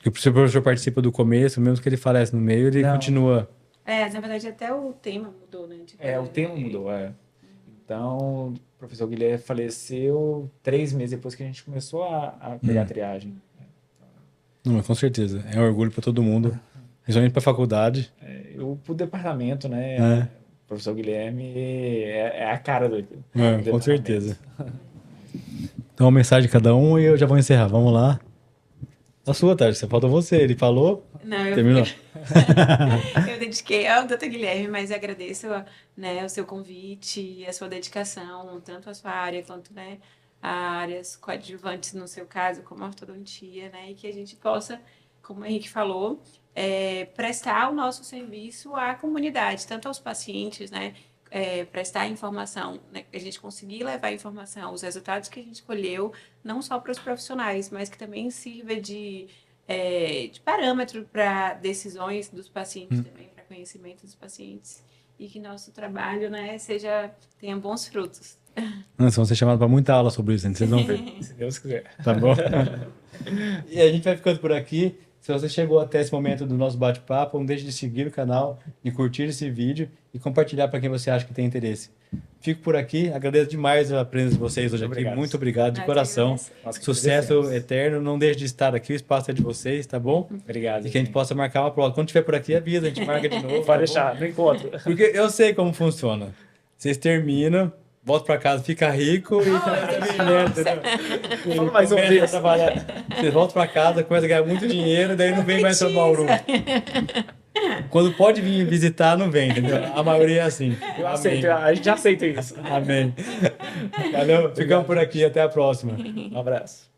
Que o professor participa do começo, mesmo que ele falece no meio, ele continua. Na verdade, até o tema mudou, né? O tema mudou, Então, o professor Guilherme faleceu 3 meses depois que a gente começou a pegar a triagem. Não, com certeza. É um orgulho para todo mundo, principalmente para a faculdade. Pro departamento, né? O professor Guilherme é a cara do com certeza. Então, uma mensagem de cada um e eu já vou encerrar. Vamos lá. A sua, Tati, falta você. Ele falou, terminou. Eu dediquei ao Dr. Guilherme, mas agradeço, né, o seu convite e a sua dedicação, tanto à sua área quanto, né, a áreas coadjuvantes, no seu caso, como a ortodontia, né, e que a gente possa, como o Henrique falou, prestar o nosso serviço à comunidade, tanto aos pacientes, né, prestar informação, né, a gente conseguir levar informação, os resultados que a gente colheu, não só para os profissionais, mas que também sirva de parâmetro para decisões dos pacientes também, para conhecimento dos pacientes, e que nosso trabalho, né, tenha bons frutos. Vocês vão ser chamados para muita aula sobre isso, vocês vão ver. Se Deus quiser. Tá bom? E a gente vai ficando por aqui. Se você chegou até esse momento do nosso bate-papo, não deixe de seguir o canal, de curtir esse vídeo e compartilhar para quem você acha que tem interesse. Fico por aqui, agradeço demais a presença de vocês hoje aqui, muito obrigado de coração. Sucesso eterno, não deixe de estar aqui, o espaço é de vocês, tá bom? Obrigado. E que a gente possa marcar uma prova. Quando estiver por aqui, avisa, a gente marca de novo. Pode deixar, no encontro. Porque eu sei como funciona. Vocês terminam, volta para casa, fica rico e Fala mais uma vez. Vocês voltam para casa, começa a ganhar muito dinheiro, daí não vem mais para Bauru. Quando pode vir visitar, não vem, entendeu? A maioria é assim. Eu aceito, a gente já aceita isso. Amém. Valeu, ficamos por aqui, até a próxima. Um abraço.